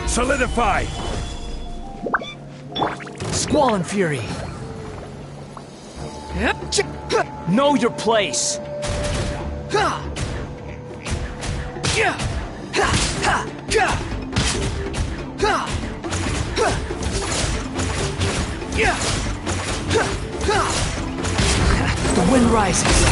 Solidify! Squall and Fury! Know your place! The wind rises!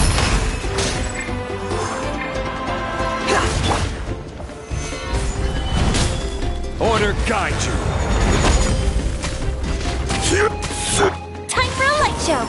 Order guide you! Time for a light show!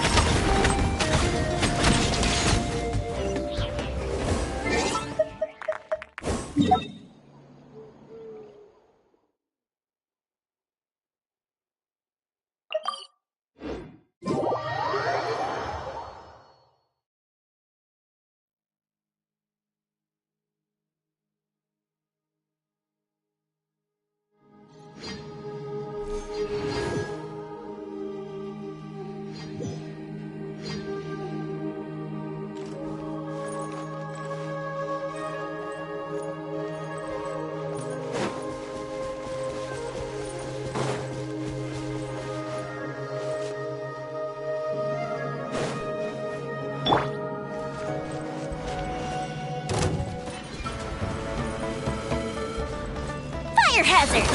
Fire hazard!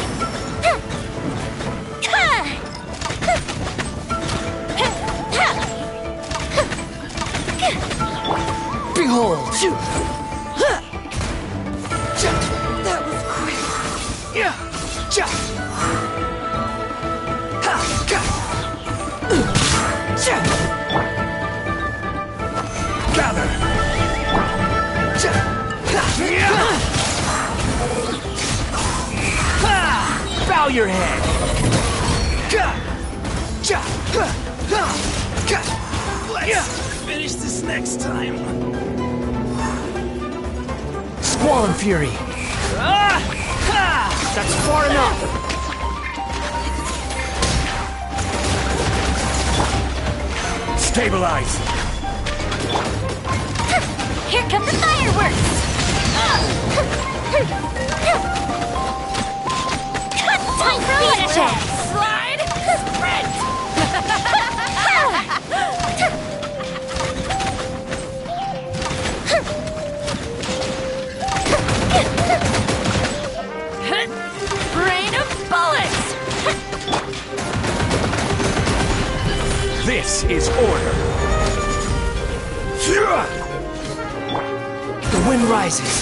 Behold! That was quick. Gather! Bow your head! Let's finish this next time. Squall and Fury! That's far enough! Stabilize! Here come the fireworks! Time for a light show! Slide! Sprint! Rain of bullets! This is order! The wind rises!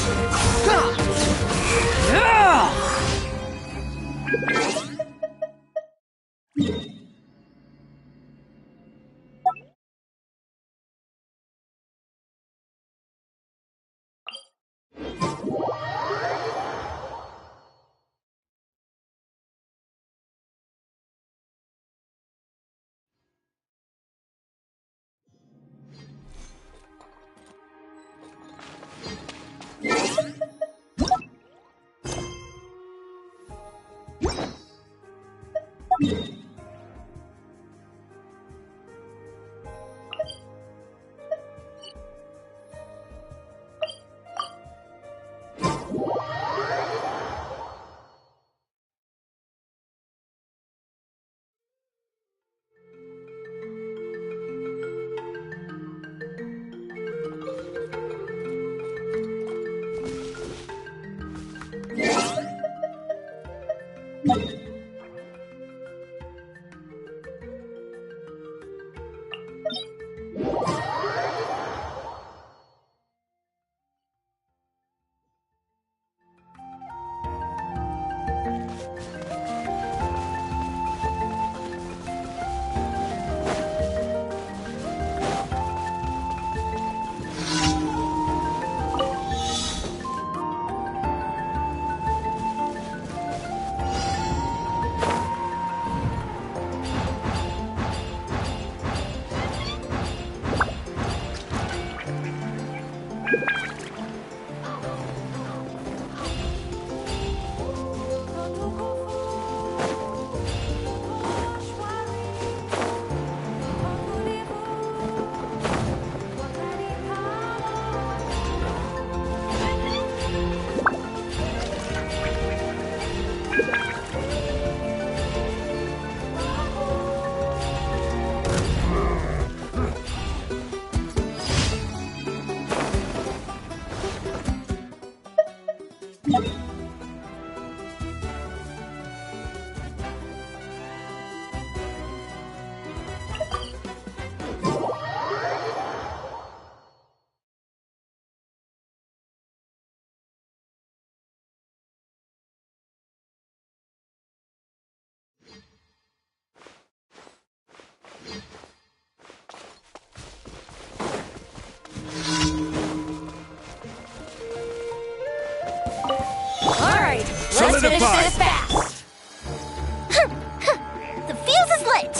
Let's finish this fast! The fuse is lit!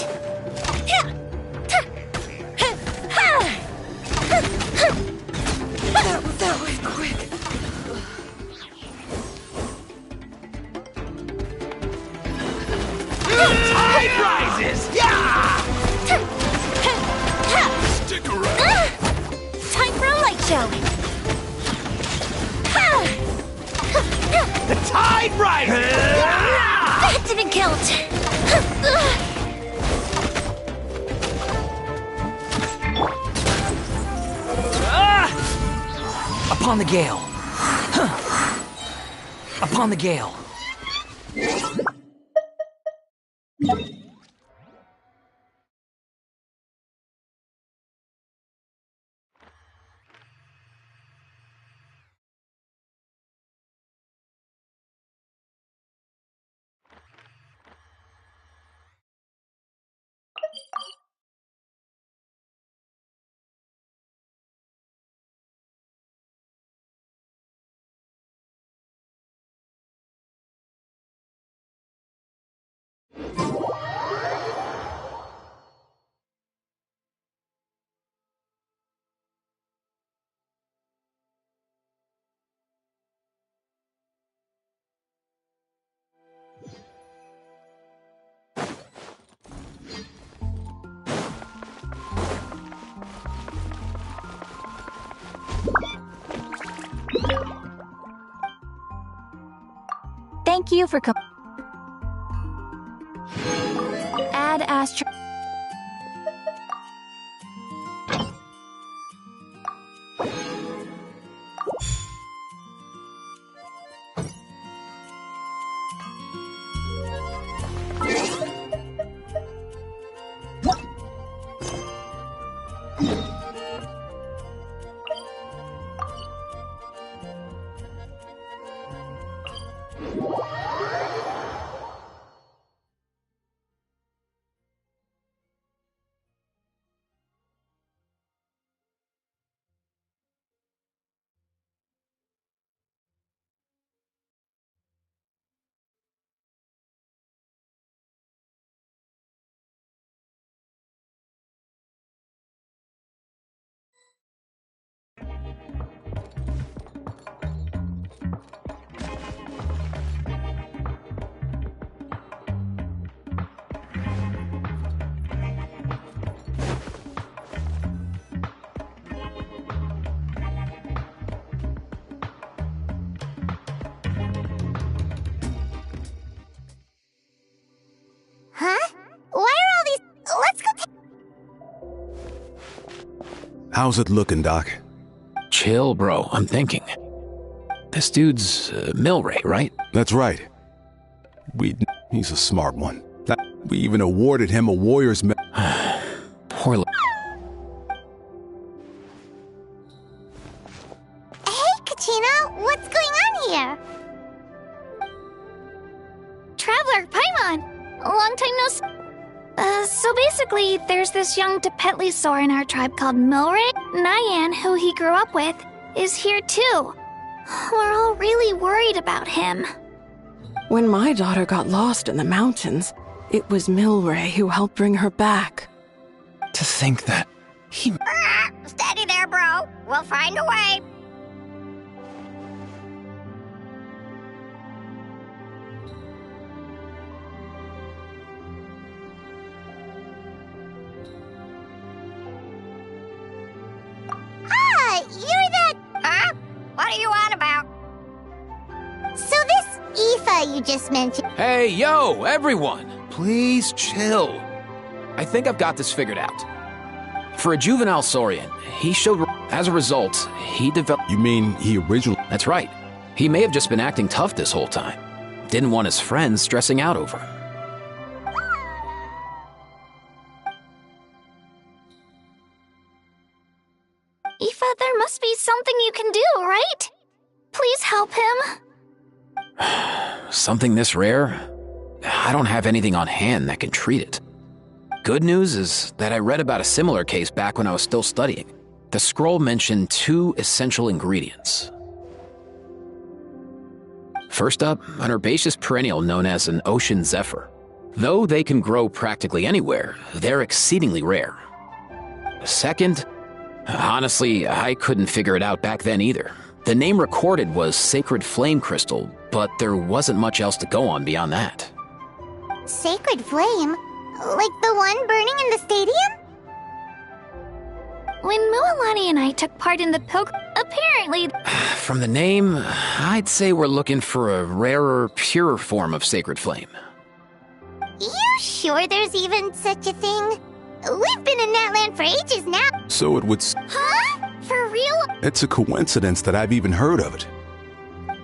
That went quick. Tide rises! Yeah! Stick around. Time for a light show! The tide rises! That didn't count! Upon the gale. Upon the gale. Thank you for coming. Add Astro. How's it looking, Doc? Chill, bro. I'm thinking. This dude's Milray, right? That's right. He's a smart one. We even awarded him a Warrior's Medal. Poor Hey, Katina, what's going on here? Traveler, Paimon! Long time no see. So basically, there's this young Tepetlisaur in our tribe called Milray. Nyan, who he grew up with, is here too. We're all really worried about him. When my daughter got lost in the mountains, it was Milray who helped bring her back. to think that he... Steady there, bro. We'll find a way. are you on about? So this Aoife you just mentioned... Hey, yo, everyone! Please chill. I think I've got this figured out. For a juvenile Saurian, he showed... As a result, he developed... You mean he originally... That's right. He may have just been acting tough this whole time. Didn't want his friends stressing out over him. Aoife, there must be something you can do, right? Please help him. Something this rare? I don't have anything on hand that can treat it. Good news is that I read about a similar case back when I was still studying. The scroll mentioned 2 essential ingredients. First up, an herbaceous perennial known as an ocean zephyr. Though they can grow practically anywhere, they're exceedingly rare. Second, honestly, I couldn't figure it out back then either. The name recorded was Sacred Flame Crystal, but there wasn't much else to go on beyond that. Sacred Flame? Like the one burning in the stadium? When Mualani and I took part in the apparently... From the name, I'd say we're looking for a rarer, purer form of Sacred Flame. You sure there's even such a thing? We've been in that land for ages now. So it would... Huh? For real? It's a coincidence that I've even heard of it.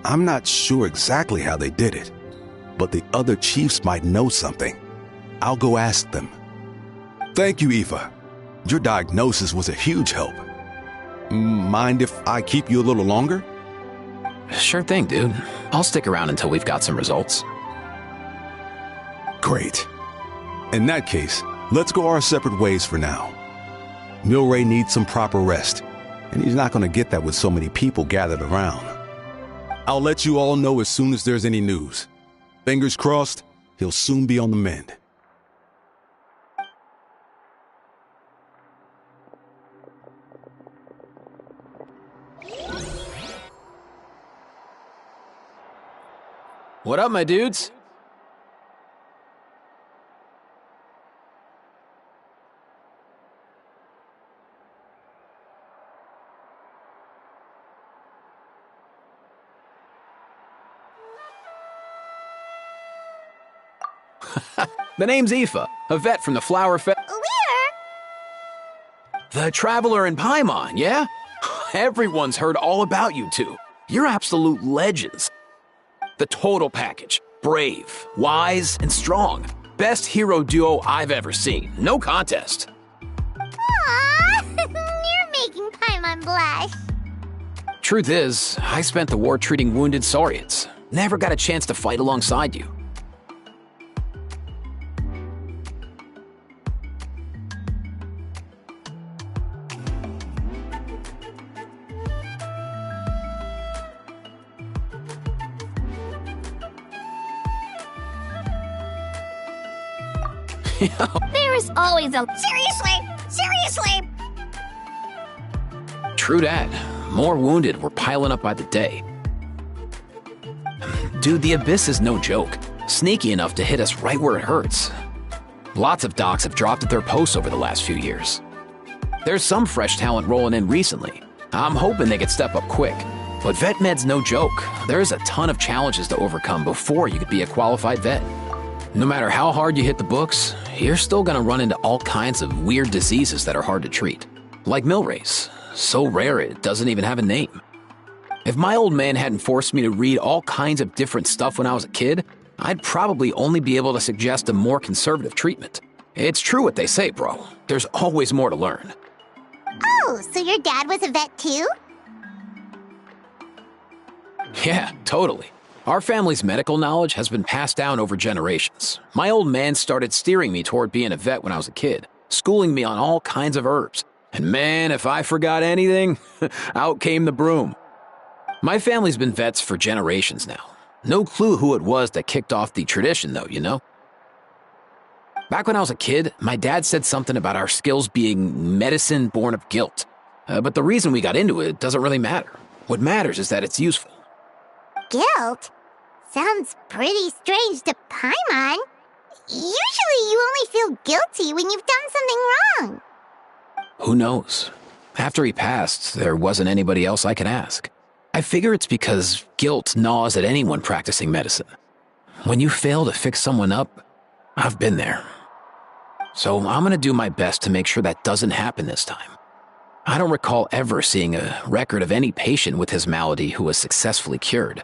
I'm not sure exactly how they did it, but the other chiefs might know something. I'll go ask them. Thank you, Aoife. Your diagnosis was a huge help. Mind if I keep you a little longer? Sure thing, dude. I'll stick around until we've got some results. Great. In that case, let's go our separate ways for now. Milray needs some proper rest, and he's not going to get that with so many people gathered around. I'll let you all know as soon as there's any news. Fingers crossed, he'll soon be on the mend. What up, my dudes? The name's Aoife, a vet from the Flower Fest. The Traveler in Paimon, yeah? Everyone's heard all about you two. You're absolute legends. The total package. Brave, wise, and strong. Best hero duo I've ever seen. No contest. Aww, you're making Paimon blush. Truth is, I spent the war treating wounded Saurians. Never got a chance to fight alongside you. There is always a... Seriously! True that. More wounded were piling up by the day. Dude, the Abyss is no joke. Sneaky enough to hit us right where it hurts. Lots of docs have dropped at their posts over the last few years. There's some fresh talent rolling in recently. I'm hoping they could step up quick. But vet med's no joke. There's a ton of challenges to overcome before you could be a qualified vet. No matter how hard you hit the books, you're still gonna run into all kinds of weird diseases that are hard to treat. Like Milray's, so rare it doesn't even have a name. If my old man hadn't forced me to read all kinds of different stuff when I was a kid, I'd probably only be able to suggest a more conservative treatment. It's true what they say, bro. There's always more to learn. Oh, so your dad was a vet too? Yeah, totally. Our family's medical knowledge has been passed down over generations. My old man started steering me toward being a vet when I was a kid, schooling me on all kinds of herbs. And man, if I forgot anything, out came the broom. My family's been vets for generations now. No clue who it was that kicked off the tradition, though, you know? Back when I was a kid, my dad said something about our skills being medicine born of guilt. But the reason we got into it doesn't really matter. What matters is that it's useful. Guilt? Sounds pretty strange to Paimon. Usually you only feel guilty when you've done something wrong. Who knows? After he passed, there wasn't anybody else I could ask. I figure it's because guilt gnaws at anyone practicing medicine. When you fail to fix someone up, I've been there. So I'm gonna do my best to make sure that doesn't happen this time. I don't recall ever seeing a record of any patient with his malady who was successfully cured.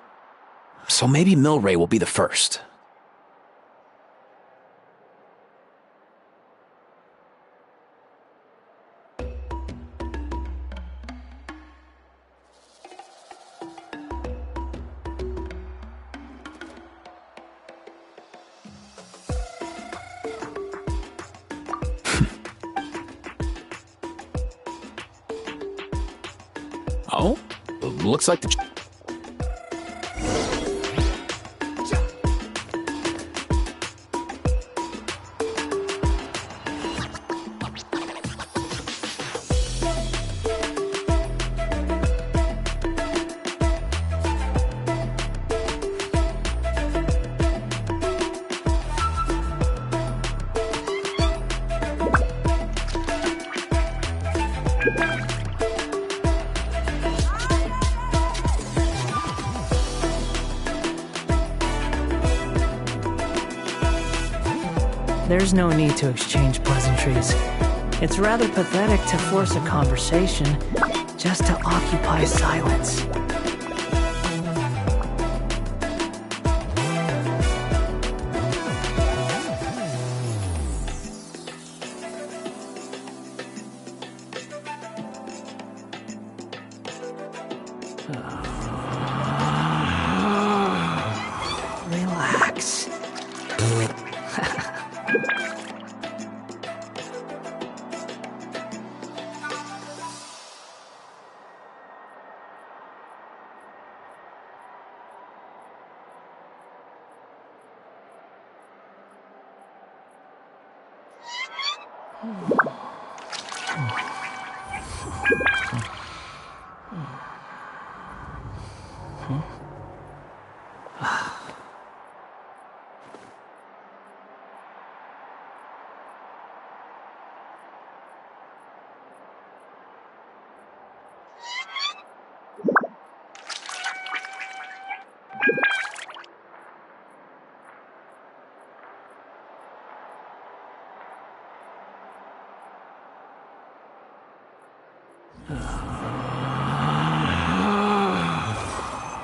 So maybe Milray will be the first. Oh, looks like the... There's no need to exchange pleasantries. It's rather pathetic to force a conversation just to occupy silence. Relax.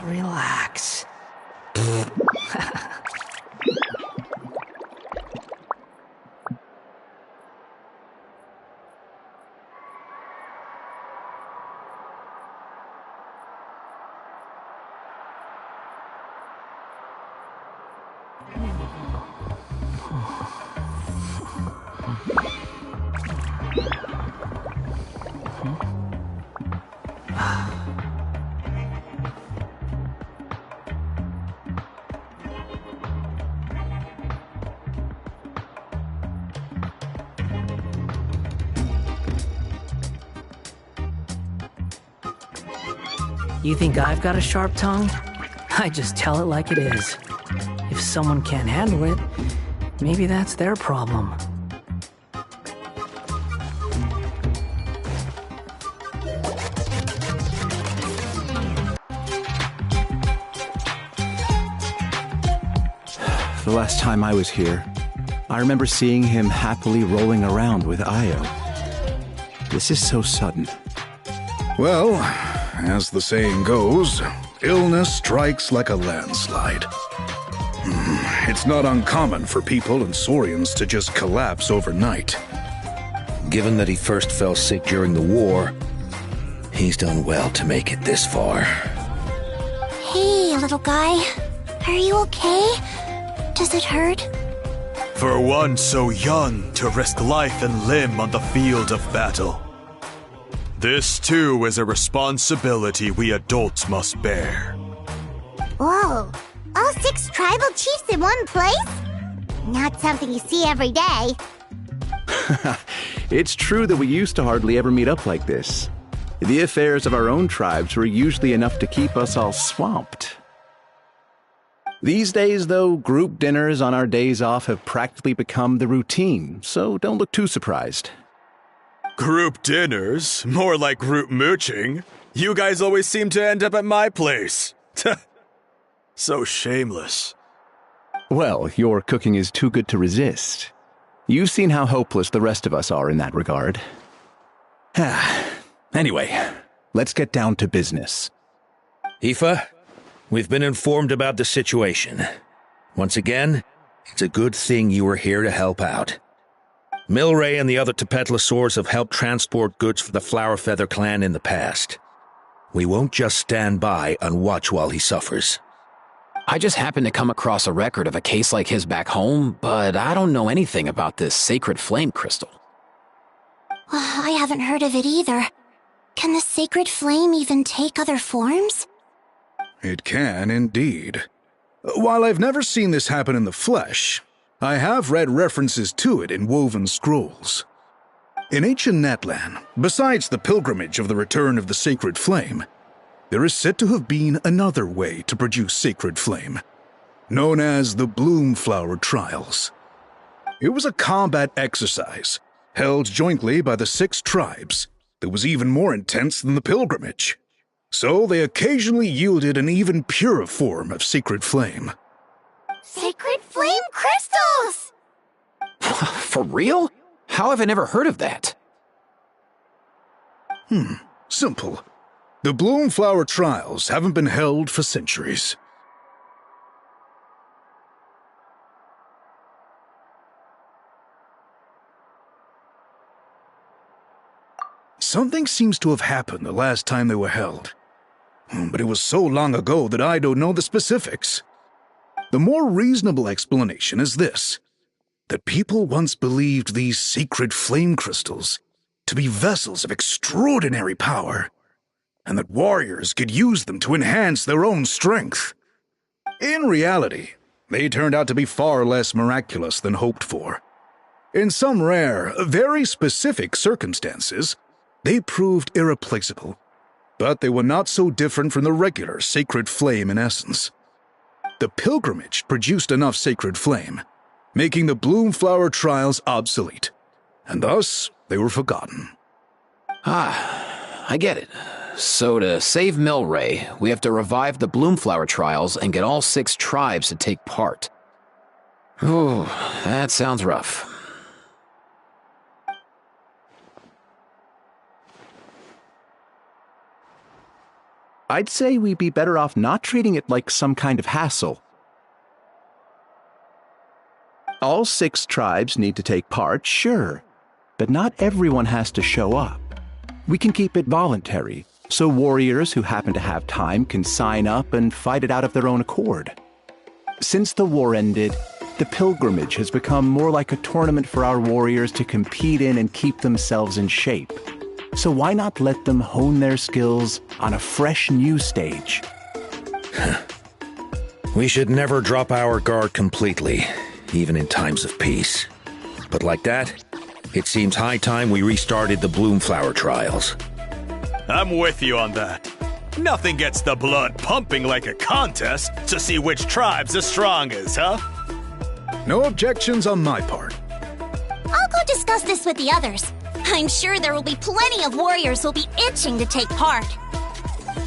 Relax. You think I've got a sharp tongue? I just tell it like it is. If someone can't handle it, maybe that's their problem. The last time I was here, I remember seeing him happily rolling around with Io. This is so sudden. Well, as the saying goes, illness strikes like a landslide. It's not uncommon for people and Saurians to just collapse overnight. Given that he first fell sick during the war, he's done well to make it this far. Hey, little guy. Are you okay? Does it hurt? For one so young to risk life and limb on the field of battle. This too is a responsibility we adults must bear. Whoa, all 6 tribal chiefs in one place? Not something you see every day. It's true that we used to hardly ever meet up like this. The affairs of our own tribes were usually enough to keep us all swamped. These days, though, group dinners on our days off have practically become the routine, so don't look too surprised. Group dinners? More like group mooching. You guys always seem to end up at my place. So shameless. Well, your cooking is too good to resist. You've seen how hopeless the rest of us are in that regard. Anyway, let's get down to business. Aoife, we've been informed about the situation. Once again, it's a good thing you were here to help out. Milray and the other TaTxTnT have helped transport goods for the Flowerfeather clan in the past. We won't just stand by and watch while he suffers. I just happened to come across a record of a case like his back home, but I don't know anything about this sacred flame crystal. I haven't heard of it either. Can the sacred flame even take other forms? It can, indeed. While I've never seen this happen in the flesh, I have read references to it in woven scrolls. In ancient Natlan, besides the pilgrimage of the return of the sacred flame, there is said to have been another way to produce sacred flame, known as the Bloomflower Trials. It was a combat exercise, held jointly by the 6 tribes, that was even more intense than the pilgrimage. So they occasionally yielded an even purer form of sacred flame. Sacred flame crystals! For real? How have I never heard of that? Simple. The Bloomflower Trials haven't been held for centuries. Something seems to have happened the last time they were held. But it was so long ago that I don't know the specifics. The more reasonable explanation is this: that people once believed these sacred flame crystals to be vessels of extraordinary power, and that warriors could use them to enhance their own strength. In reality, they turned out to be far less miraculous than hoped for. In some rare, very specific circumstances, they proved irreplaceable, but they were not so different from the regular sacred flame in essence. The pilgrimage produced enough sacred flame, making the Bloomflower Trials obsolete, and thus they were forgotten. I get it. So to save Milray, we have to revive the Bloomflower Trials and get all 6 tribes to take part. Ooh, that sounds rough. I'd say we'd be better off not treating it like some kind of hassle. All 6 tribes need to take part, sure, but not everyone has to show up. We can keep it voluntary, so warriors who happen to have time can sign up and fight it out of their own accord. Since the war ended, the pilgrimage has become more like a tournament for our warriors to compete in and keep themselves in shape. So why not let them hone their skills on a fresh new stage? We should never drop our guard completely, even in times of peace. But like that, it seems high time we restarted the Bloomflower Trials. I'm with you on that. Nothing gets the blood pumping like a contest to see which tribe's the strongest, huh? No objections on my part. I'll go discuss this with the others. I'm sure there will be plenty of warriors who'll be itching to take part.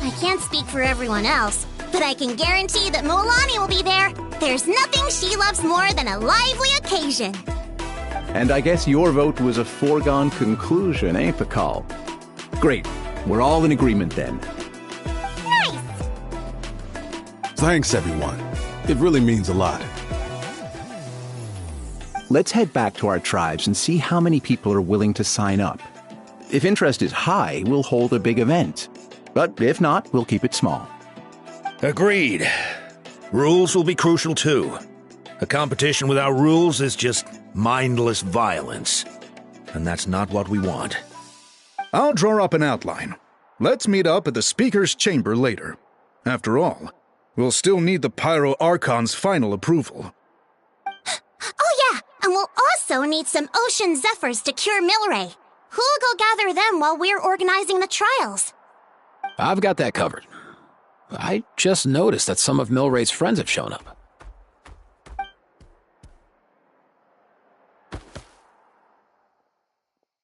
I can't speak for everyone else, but I can guarantee that Mulani will be there. There's nothing she loves more than a lively occasion. And I guess your vote was a foregone conclusion, eh, Pakal? Great. We're all in agreement then. Nice! Thanks, everyone. It really means a lot. Let's head back to our tribes and see how many people are willing to sign up. If interest is high, we'll hold a big event. But if not, we'll keep it small. Agreed. Rules will be crucial too. A competition without rules is just mindless violence. And that's not what we want. I'll draw up an outline. Let's meet up at the Speaker's Chamber later. After all, we'll still need the Pyro Archon's final approval. Oh yeah, and we'll also need some Ocean Zephyrs to cure Milray. Who'll go gather them while we're organizing the trials? I've got that covered. I just noticed that some of Milray's friends have shown up.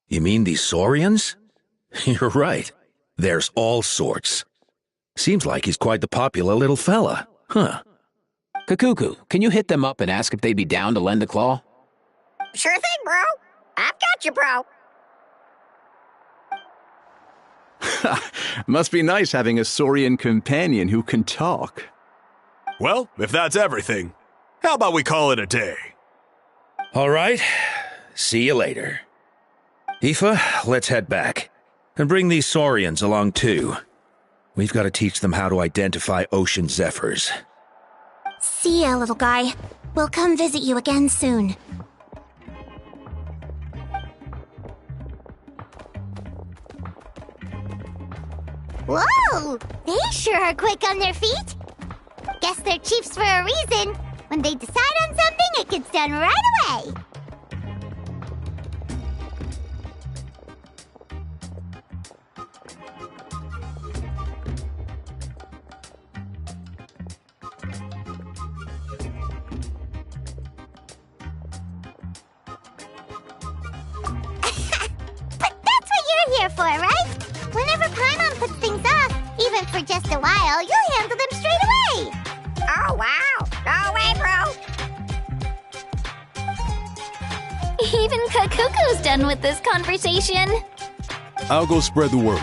You mean these Saurians? You're right. There's all sorts. Seems like he's quite the popular little fella. Huh. Kakuku, can you hit them up and ask if they'd be down to lend a claw? Sure thing, bro. I've got you, bro. Must be nice having a Saurian companion who can talk. Well, if that's everything, how about we call it a day? All right. See you later. Aoife, let's head back. And bring these Saurians along too. We've got to teach them how to identify ocean zephyrs. See ya, little guy. We'll come visit you again soon. Whoa! They sure are quick on their feet. Guess they're chiefs for a reason. When they decide on something, it gets done right away. But that's what you're here for, right? Whenever Paimon puts things off, even for just a while, you'll handle them straight away. Oh, wow. No way, bro. Even Kakuku's done with this conversation. I'll go spread the word.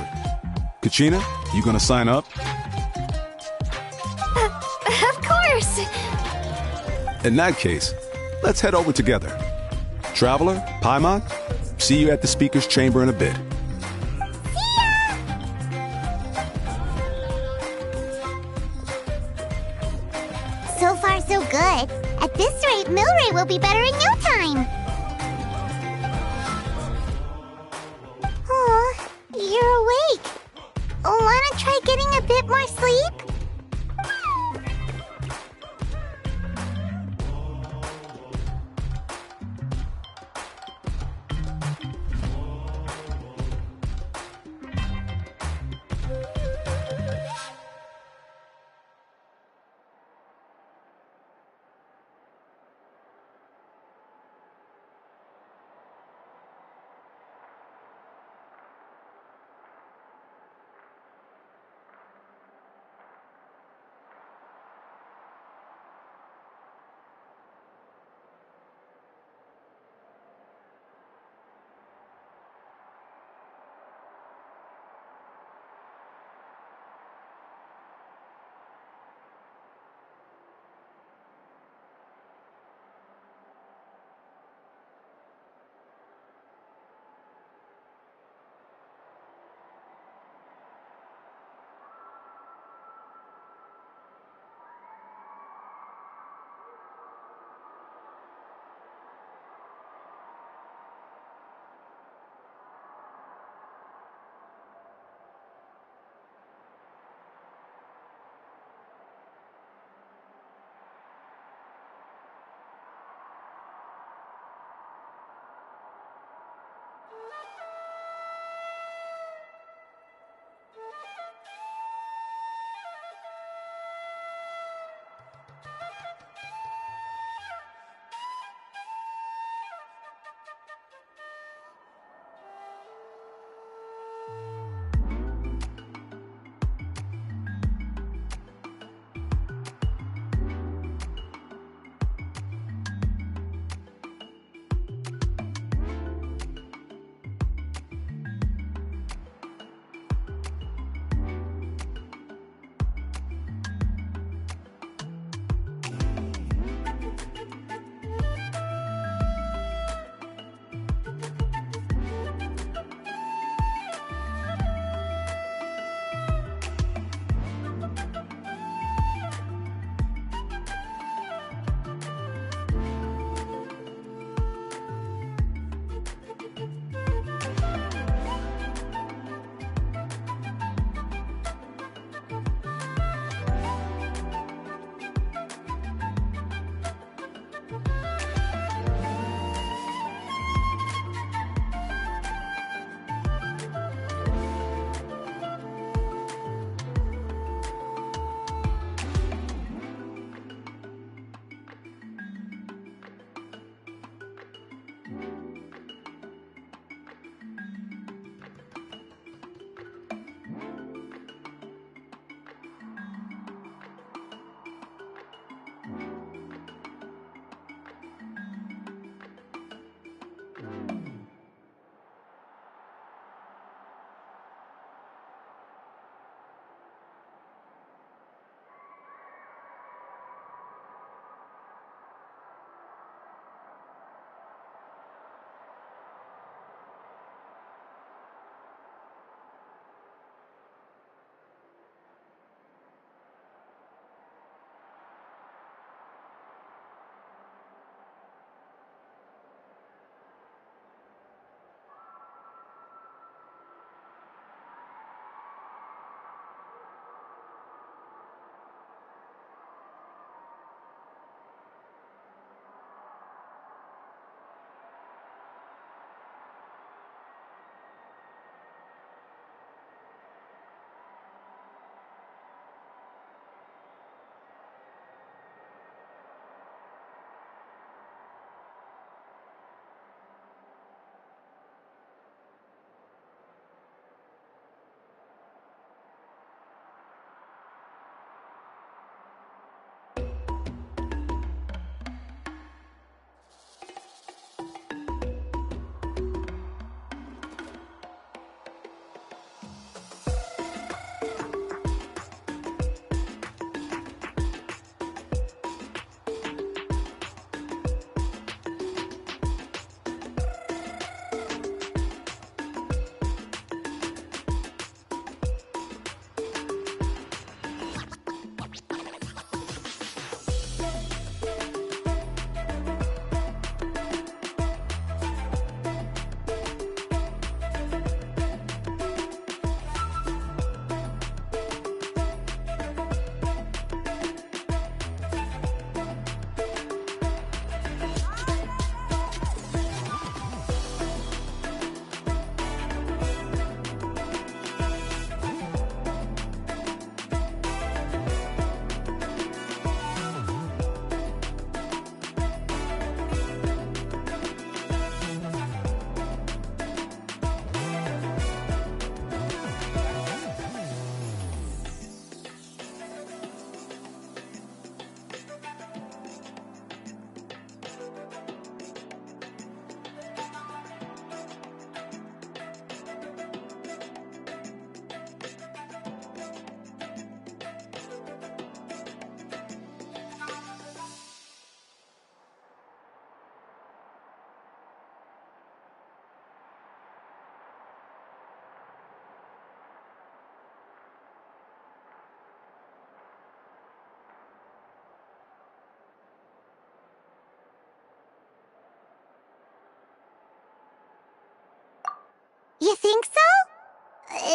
Kachina, you gonna sign up? Of course. In that case, let's head over together. Traveler, Paimon, see you at the speaker's chamber in a bit. So far, so good. At this rate, Milray will be better in no time. Aw, you're awake. Wanna try getting a bit more sleep?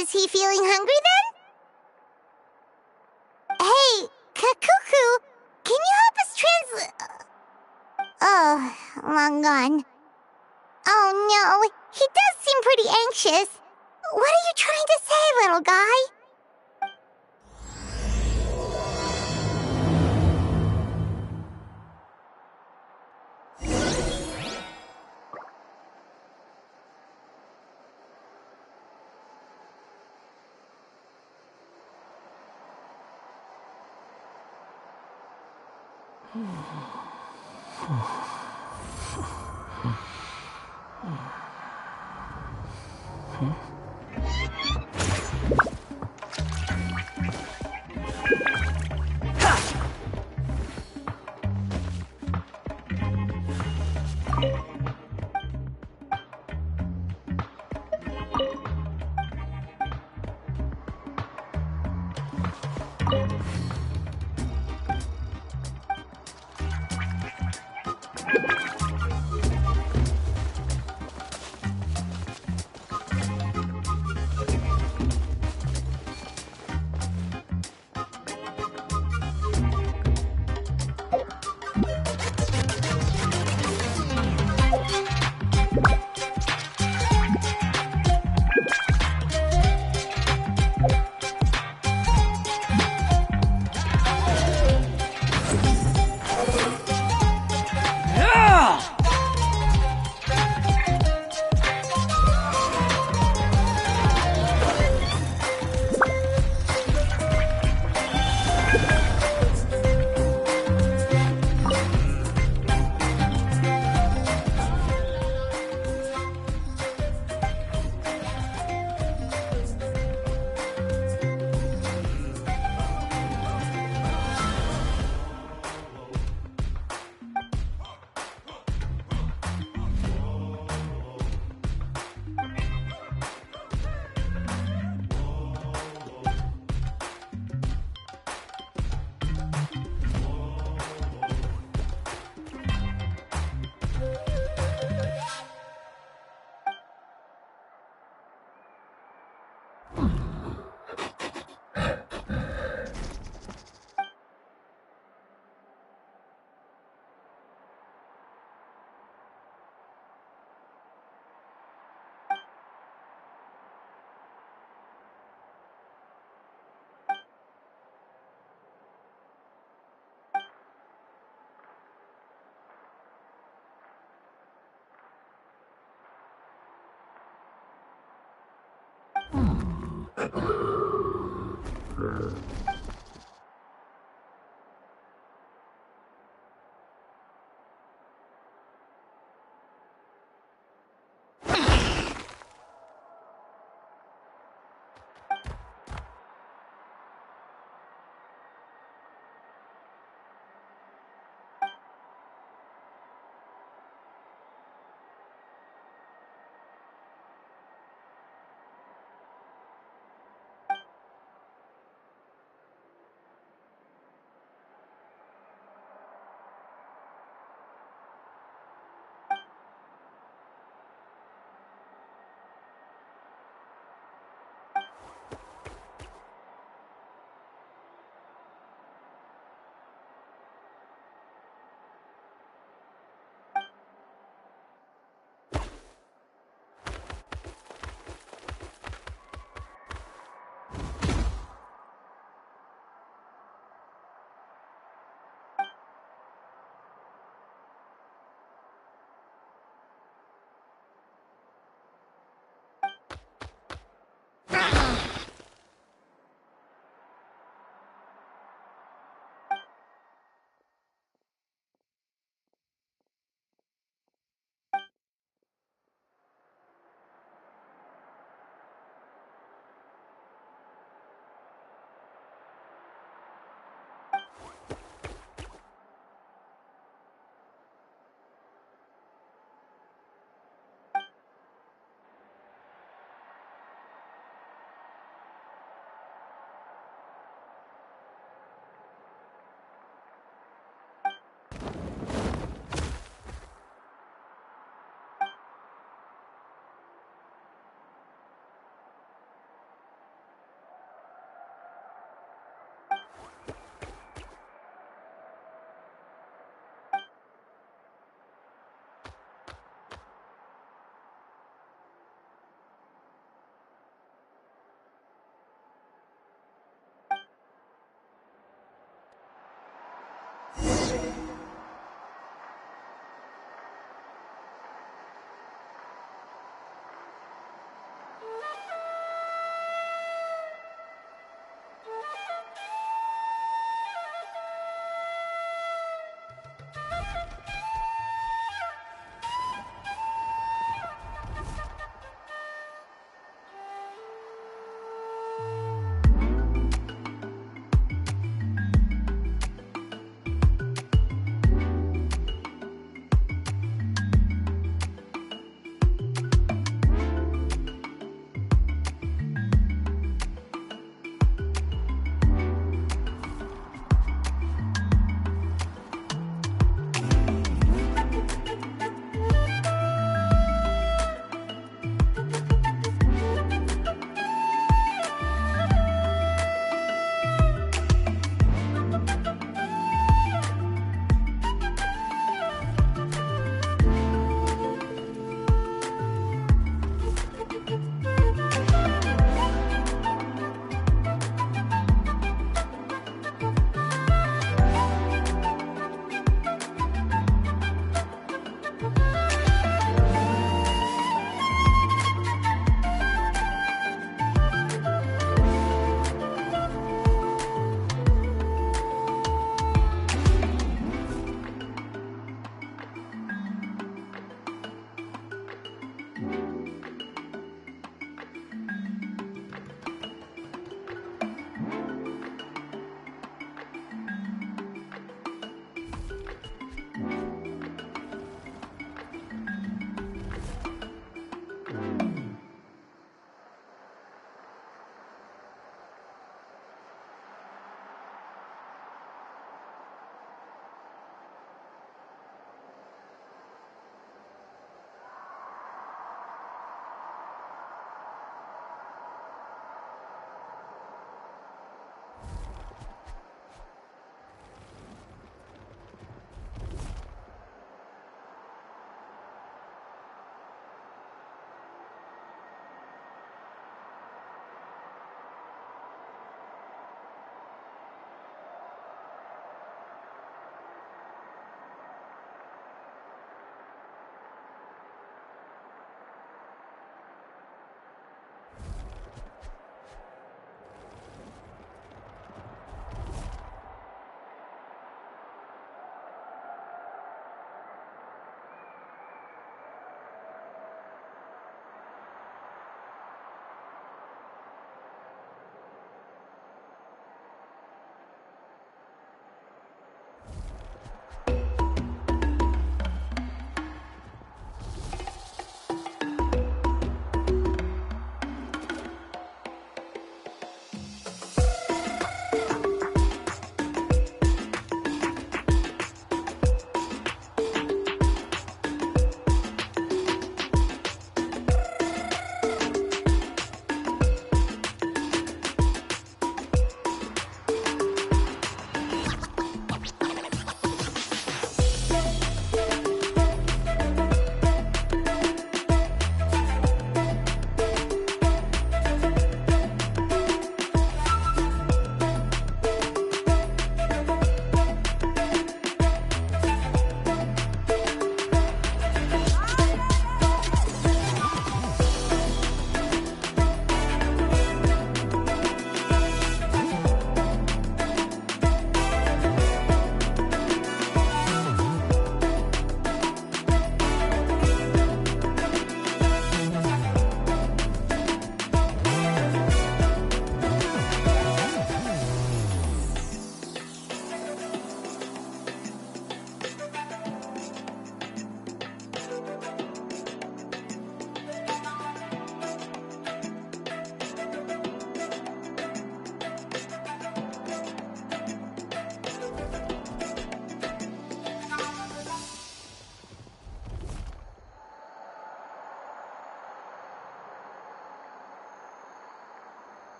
Is he feeling hungry then? Hey, Kakuku, can you help us Oh, long gone. Oh no, he does seem pretty anxious. What are you trying to say, little guy?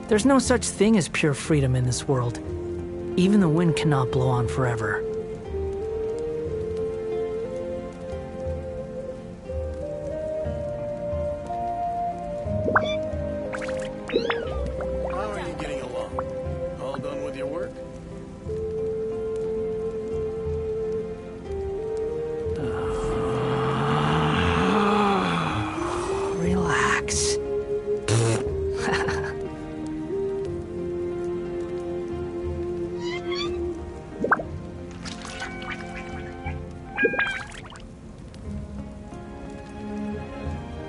There's no such thing as pure freedom in this world. Even the wind cannot blow on forever. How are you getting along? All done with your work? Relax.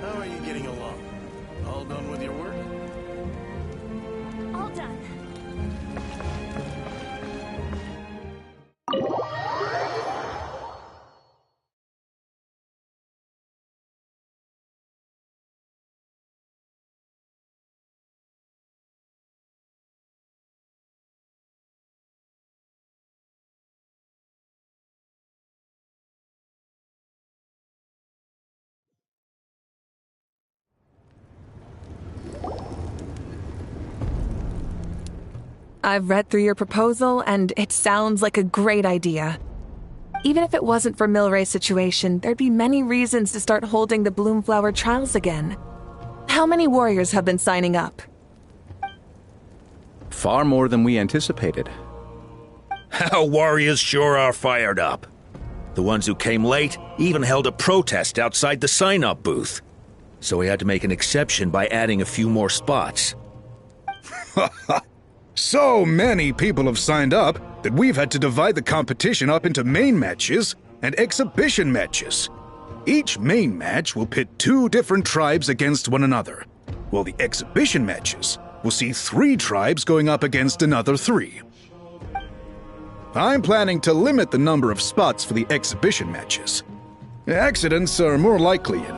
How are you getting along? All done with your work? All done. I've read through your proposal, and it sounds like a great idea. Even if it wasn't for Milray's situation, there'd be many reasons to start holding the Bloomflower Trials again. How many warriors have been signing up? Far more than we anticipated. Our warriors sure are fired up. The ones who came late even held a protest outside the sign-up booth. So we had to make an exception by adding a few more spots. So many people have signed up that we've had to divide the competition up into main matches and exhibition matches. Each main match will pit 2 different tribes against one another, while the exhibition matches will see 3 tribes going up against another 3. I'm planning to limit the number of spots for the exhibition matches. Accidents are more likely in...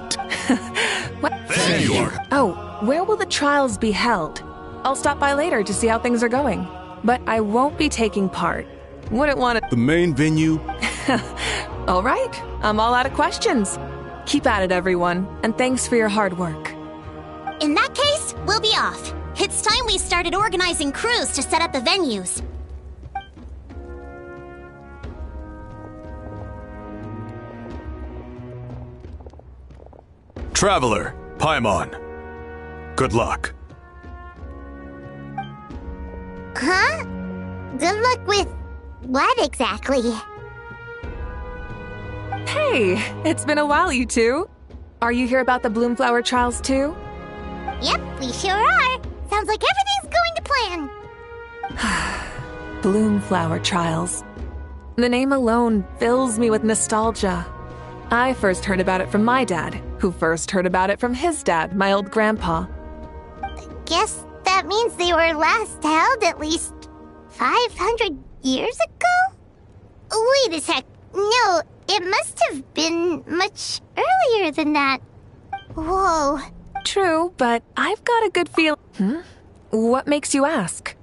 What? There you are. Oh, where will the trials be held? I'll stop by later to see how things are going. But I won't be taking part. Wouldn't want to... The main venue? All right, I'm all out of questions. Keep at it, everyone, and thanks for your hard work. In that case, we'll be off. It's time we started organizing crews to set up the venues. Traveler, Paimon. Good luck. Huh? Good luck with what exactly? Hey, it's been a while, you two. Are you here about the Bloomflower Trials too? Yep, we sure are. Sounds like everything's going to plan. Bloomflower Trials. The name alone fills me with nostalgia. I first heard about it from my dad, who first heard about it from his dad, my old grandpa. Guess that means they were last held at least 500 years ago? Wait a sec. No, it must have been much earlier than that. Whoa. True, but I've got a good feel. What makes you ask?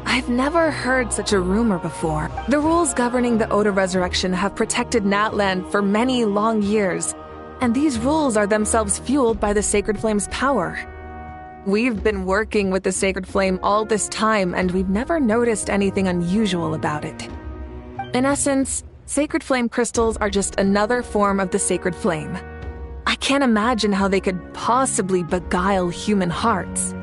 I've never heard such a rumor before. The rules governing the Oda Resurrection have protected Natland for many long years, and these rules are themselves fueled by the Sacred Flame's power. We've been working with the Sacred Flame all this time, and we've never noticed anything unusual about it. In essence, Sacred Flame crystals are just another form of the Sacred Flame. I can't imagine how they could possibly beguile human hearts.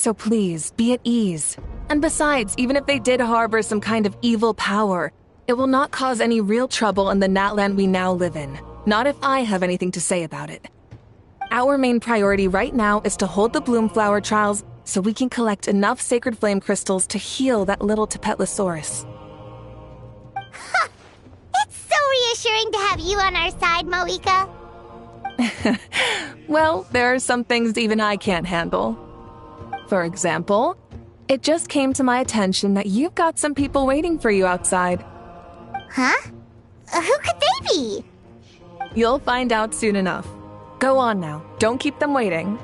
So please, be at ease. And besides, even if they did harbor some kind of evil power, it will not cause any real trouble in the Natland we now live in. Not if I have anything to say about it. Our main priority right now is to hold the Bloomflower trials so we can collect enough Sacred Flame crystals to heal that little TaTxTnT. It's so reassuring to have you on our side, Moeka. Well, there are some things even I can't handle. For example, it just came to my attention that you've got some people waiting for you outside. Huh? Who could they be? You'll find out soon enough. Go on now. Don't keep them waiting.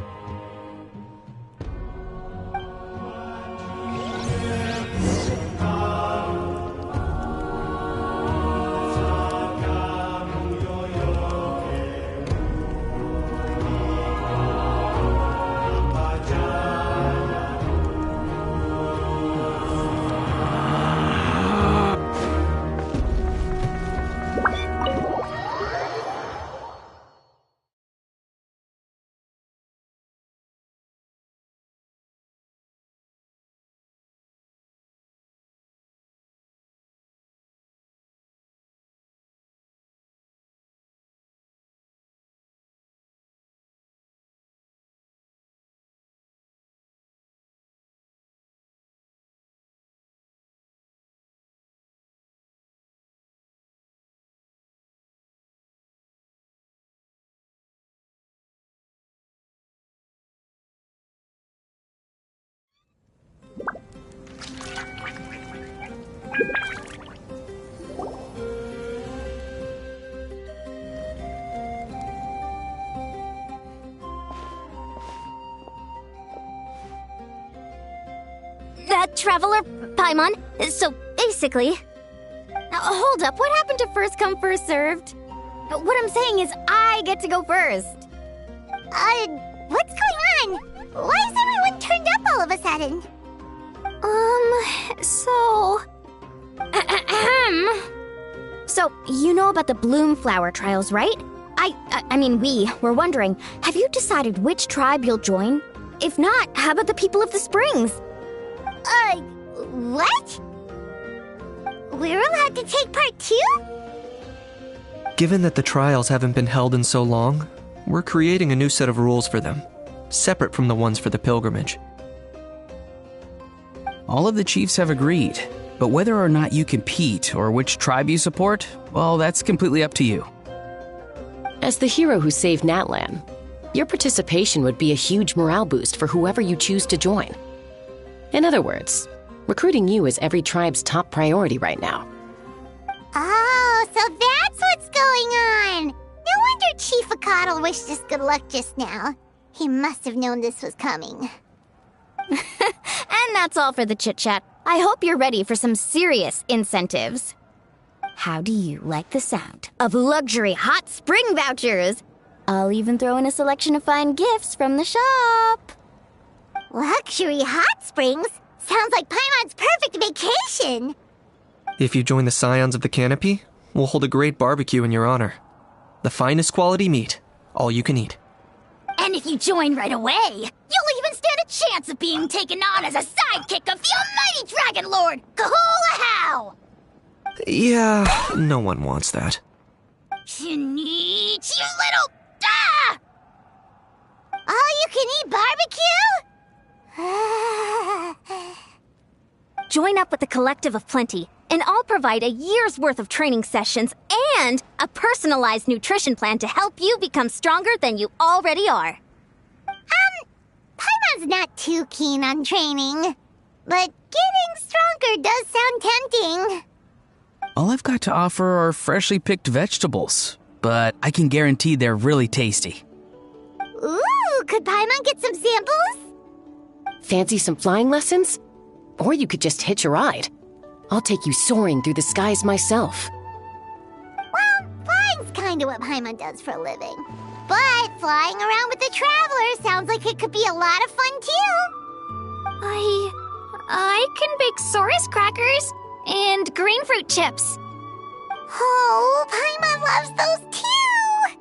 That Traveler Paimon, so basically... Now, hold up, what happened to first come, first served? What I'm saying is I get to go first. What's going on? Why is everyone turned up all of a sudden? So, you know about the Bloomflower trials, right? I mean, we were wondering, have you decided which tribe you'll join? If not, how about the people of the Springs? What? We're allowed to take part too? Given that the trials haven't been held in so long, we're creating a new set of rules for them, separate from the ones for the pilgrimage. All of the chiefs have agreed, but whether or not you compete or which tribe you support, well, that's completely up to you. As the hero who saved Natlan, your participation would be a huge morale boost for whoever you choose to join. In other words, recruiting you is every tribe's top priority right now. Oh, so that's what's going on! No wonder Chief Akatl wished us good luck just now. He must have known this was coming. And that's all for the chit-chat. I hope you're ready for some serious incentives. How do you like the sound of luxury hot spring vouchers? I'll even throw in a selection of fine gifts from the shop. Luxury hot springs? Sounds like Paimon's perfect vacation! If you join the Scions of the Canopy, we'll hold a great barbecue in your honor. The finest quality meat, all you can eat. And if you join right away, you'll even stand a chance of being taken on as a sidekick of the almighty Dragon Lord, Kahula-How! Yeah, no one wants that. You little... Ah! All-you-can-eat barbecue? Join up with the Collective of Plenty, and I'll provide a year's worth of training sessions and a personalized nutrition plan to help you become stronger than you already are. Paimon's not too keen on training, but getting stronger does sound tempting. All I've got to offer are freshly picked vegetables, but I can guarantee they're really tasty. Ooh, could Paimon get some samples? Fancy some flying lessons? Or you could just hitch a ride. I'll take you soaring through the skies myself. Well, flying's kinda what Paimon does for a living. But flying around with the Traveler sounds like it could be a lot of fun too. I can bake Saurus crackers and green fruit chips. Oh, Paimon loves those too!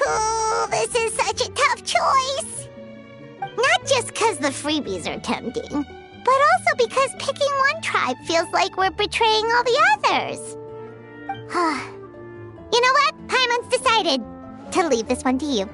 Oh, this is such a tough choice. Not just 'cause the the freebies are tempting, but also because picking one tribe feels like we're betraying all the others. You know what? Paimon's decided to leave this one to you.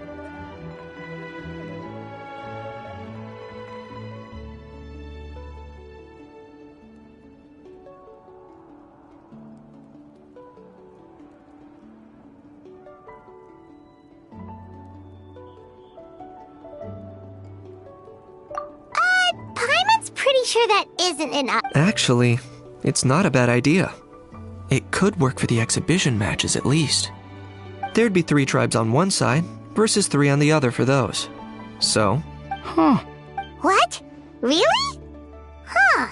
Paimon's pretty sure that isn't enough. Actually, it's not a bad idea. It could work for the exhibition matches at least. There'd be 3 tribes on one side versus 3 on the other for those. So, What? Really? Huh.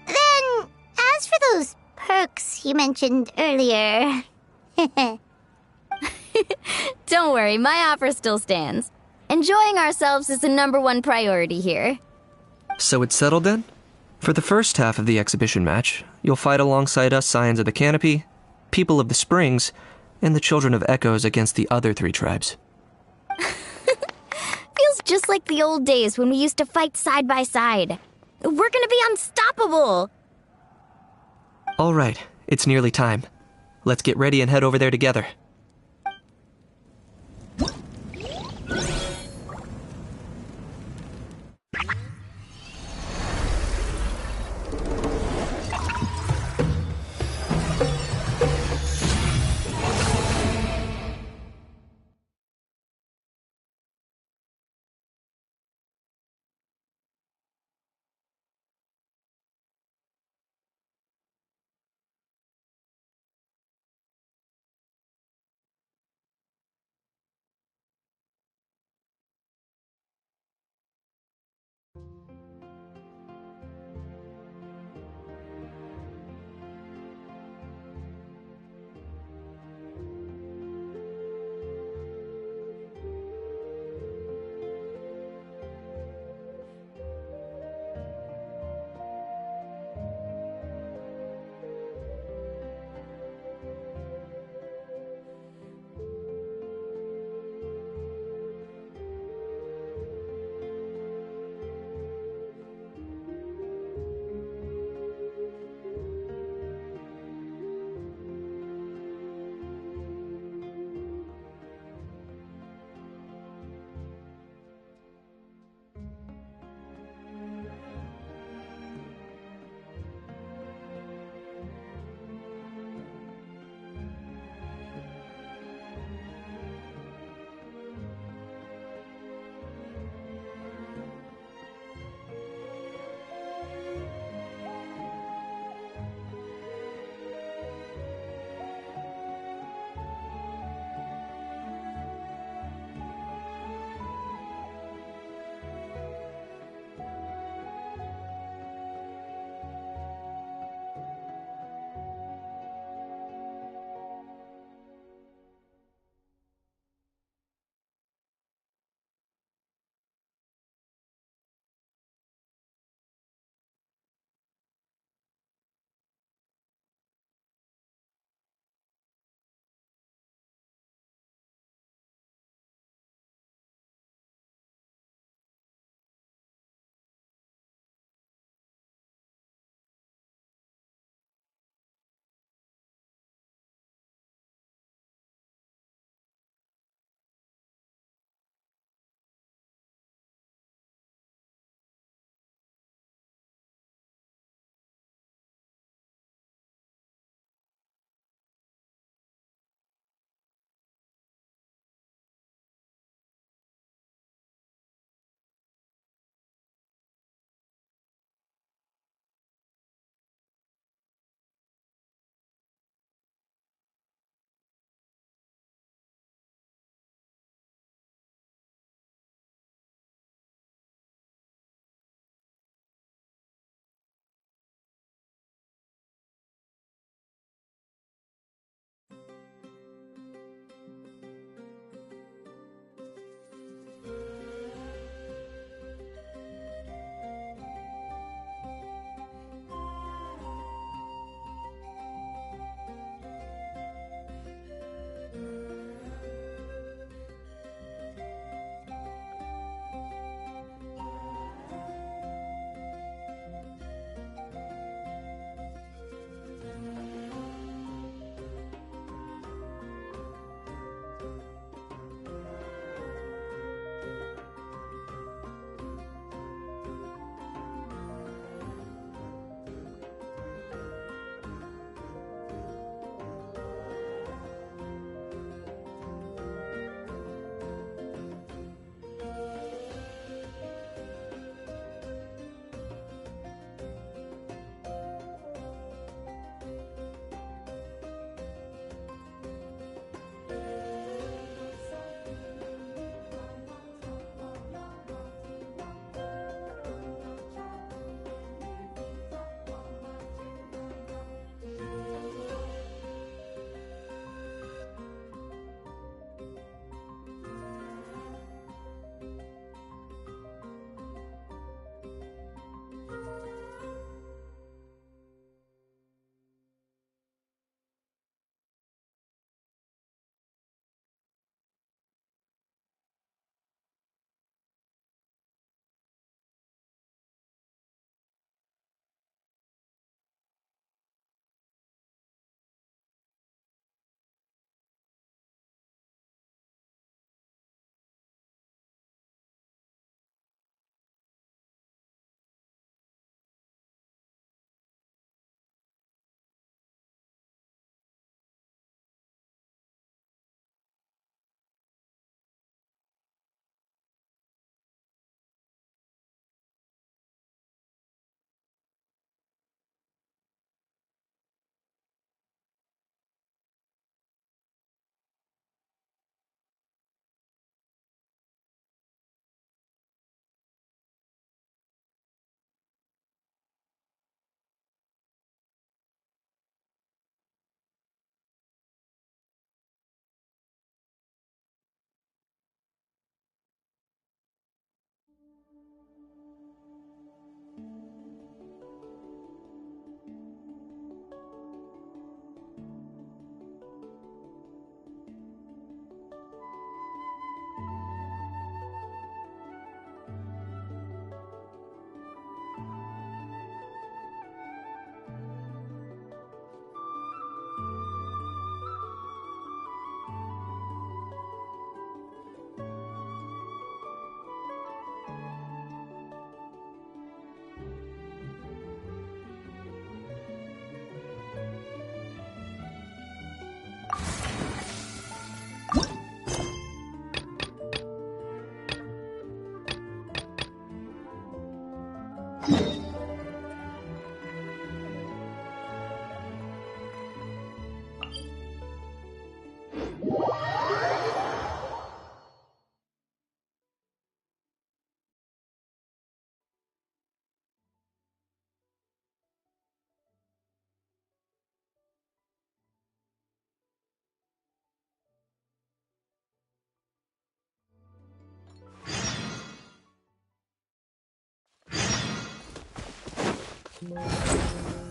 Then, as for those perks you mentioned earlier... Don't worry, my offer still stands. Enjoying ourselves is the #1 priority here. So it's settled then? For the first half of the exhibition match, you'll fight alongside us Scions of the Canopy, People of the Springs, and the Children of Echoes against the other 3 tribes. Feels just like the old days when we used to fight side by side. We're gonna be unstoppable! All right, it's nearly time. Let's get ready and head over there together.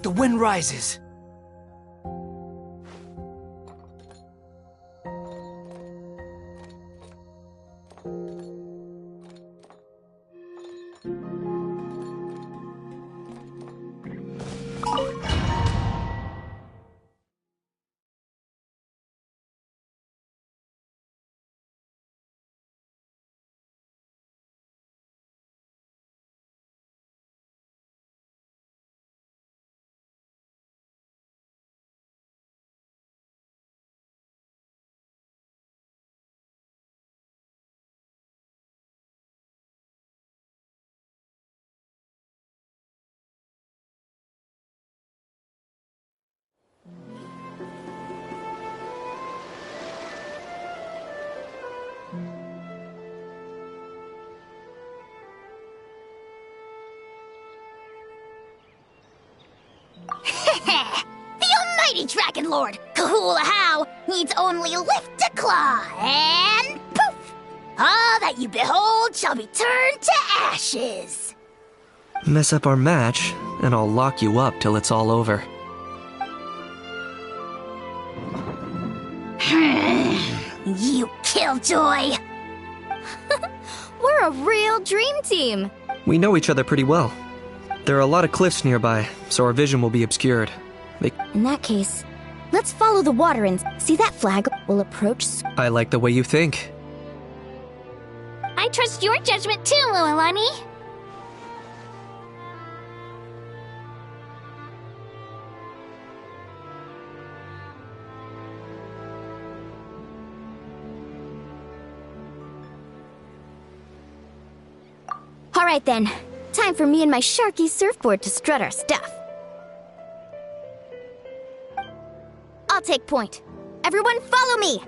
The wind rises. The almighty Dragon Lord, Kahula needs only lift a claw, and poof! All that you behold shall be turned to ashes. Mess up our match, and I'll lock you up till it's all over. You killjoy! We're a real dream team. We know each other pretty well. There are a lot of cliffs nearby, so our vision will be obscured. In that case, let's follow the water and see that flag. We'll approach. I like the way you think. I trust your judgment too, Lualani. All right then. Time for me and my Sharky surfboard to strut our stuff. I'll take point. Everyone follow me!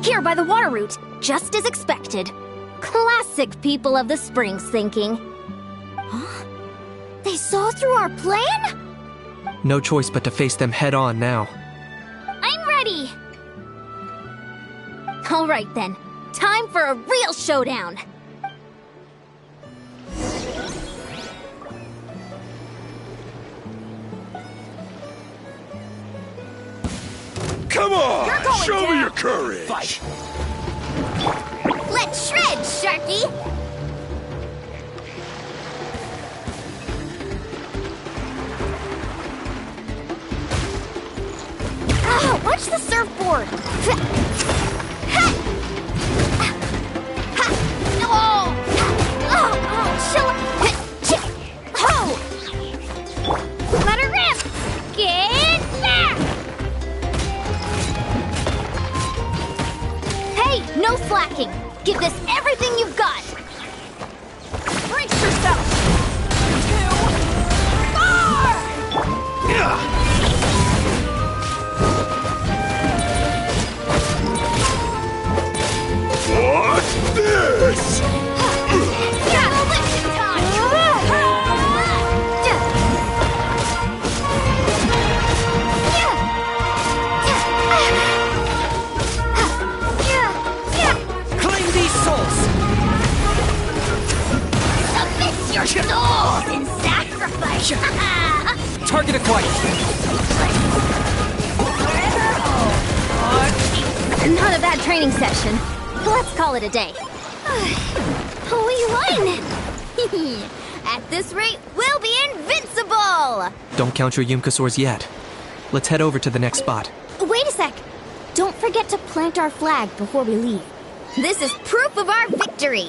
Here by the water route, just as expected. Classic people of the Springs thinking. Huh? They saw through our plan? No choice but to face them head on now. I'm ready! All right then, time for a real showdown! Come on! Show me your courage! Fight! Let's shred, Sharky! Oh, watch the surfboard! Let her rip! Get back! Hey, no slacking! Give this everything you've got! Brace yourself! 2, 4! Target acquired. Not a bad training session. Let's call it a day. We won! At this rate, we'll be invincible! Don't count your Yumkasaurs yet. Let's head over to the next spot. Wait a sec. Don't forget to plant our flag before we leave. This is proof of our victory!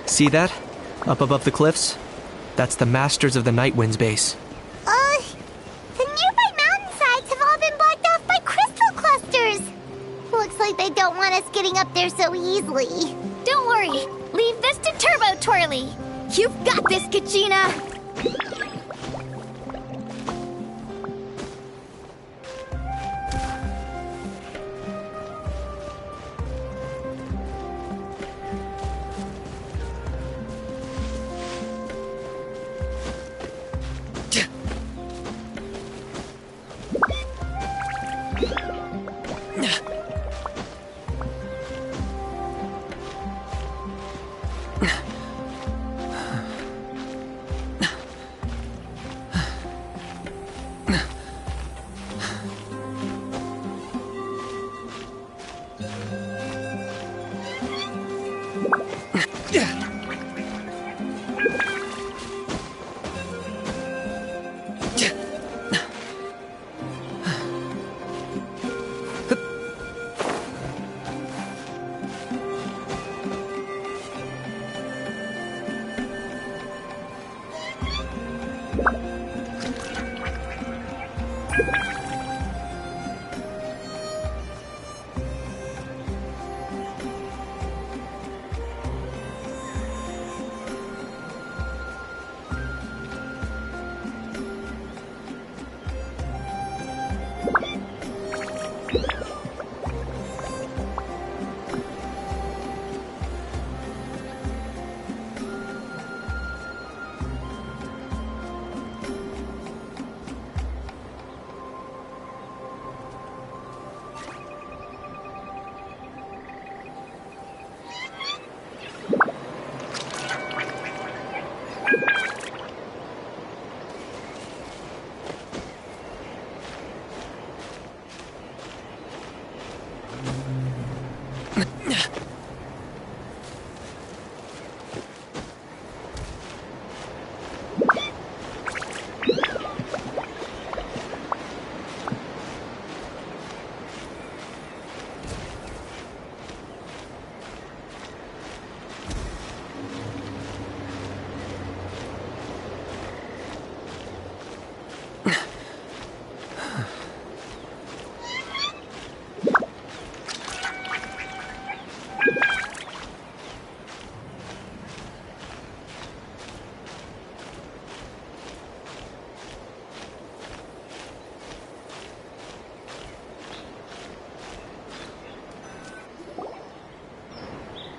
See that? Up above the cliffs? That's the Masters of the Night Wind's base. The nearby mountainsides have all been blocked off by crystal clusters. Looks like they don't want us getting up there so easily. Don't worry. Leave this to Turbo Twirly. You've got this, Kachina!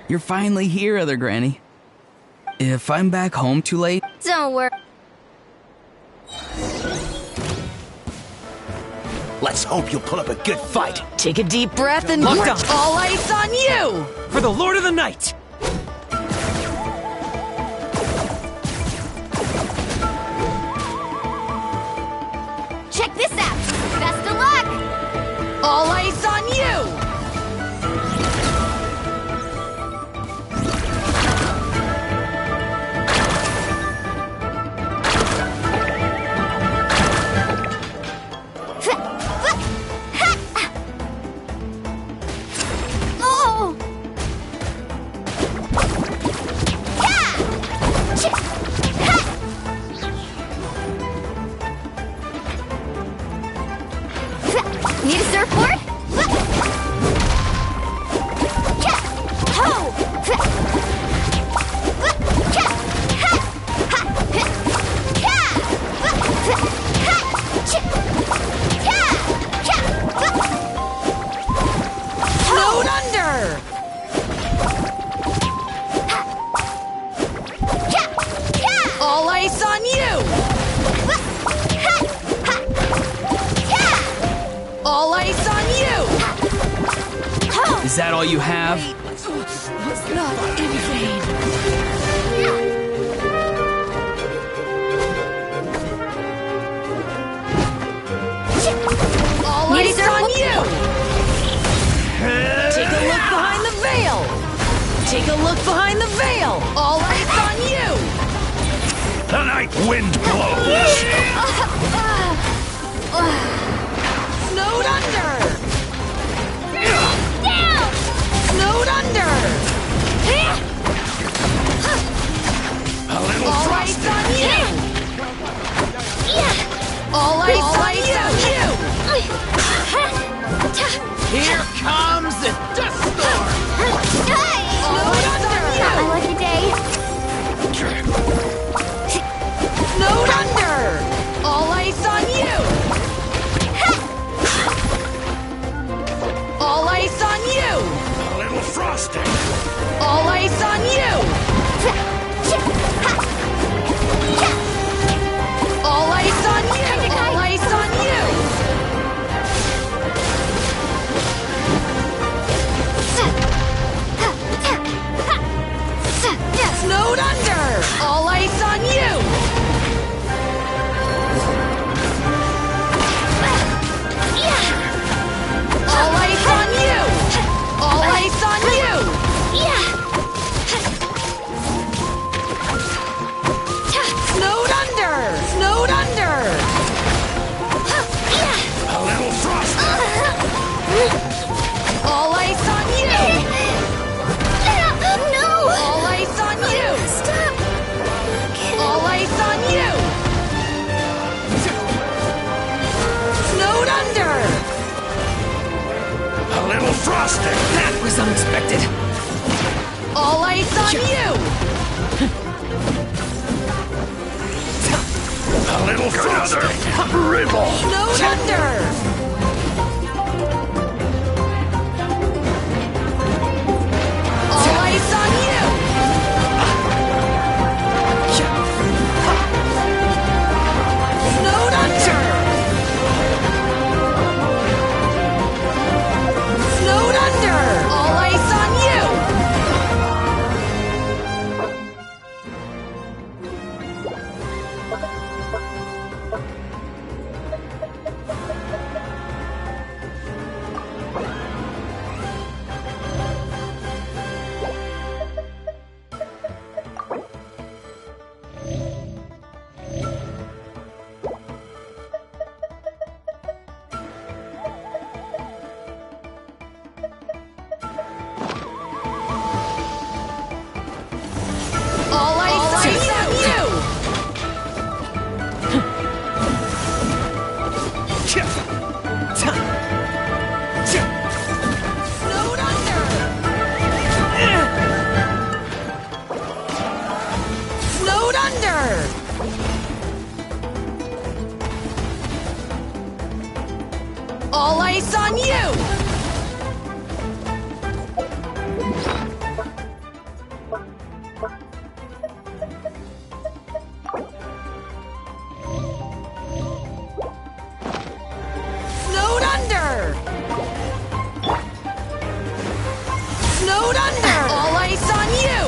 You're finally here, Other Granny. If I'm back home too late... Don't worry. Let's hope you'll put up a good fight. Take a deep breath and Locked on. all eyes on you! For the Lord of the Night! Check this out! Best of luck! All eyes on you! Oh! that all you have? It's not in vain. All eyes on you! Take a look behind the veil! Take a look behind the veil! All eyes on you! The night wind blows! Snowed under! Down! Snowed under! A little All eyes frosty! on you! All eyes on you! Here comes the dust storm! All eyes on you! Not my lucky day. Snowed under! All eyes on you! All eyes on you! A little frosty! All eyes on you! All eyes on you! All eyes on you! Snowed under! All eyes on you! All eyes on you! All eyes on you! Snowed under! Snowed under! A little frosty! All eyes on you! No! All eyes on you! Stop! All eyes on you! Snowed under! A little frosty! That was unexpected. All eyes on you! A little frosty! Ribble! Snowed under! All eyes on you! Snowed under! Snowed under! All eyes on you! All eyes on you! Snowed under! Snowed under! All eyes on you! Snowed under! Snowed under! All eyes on you!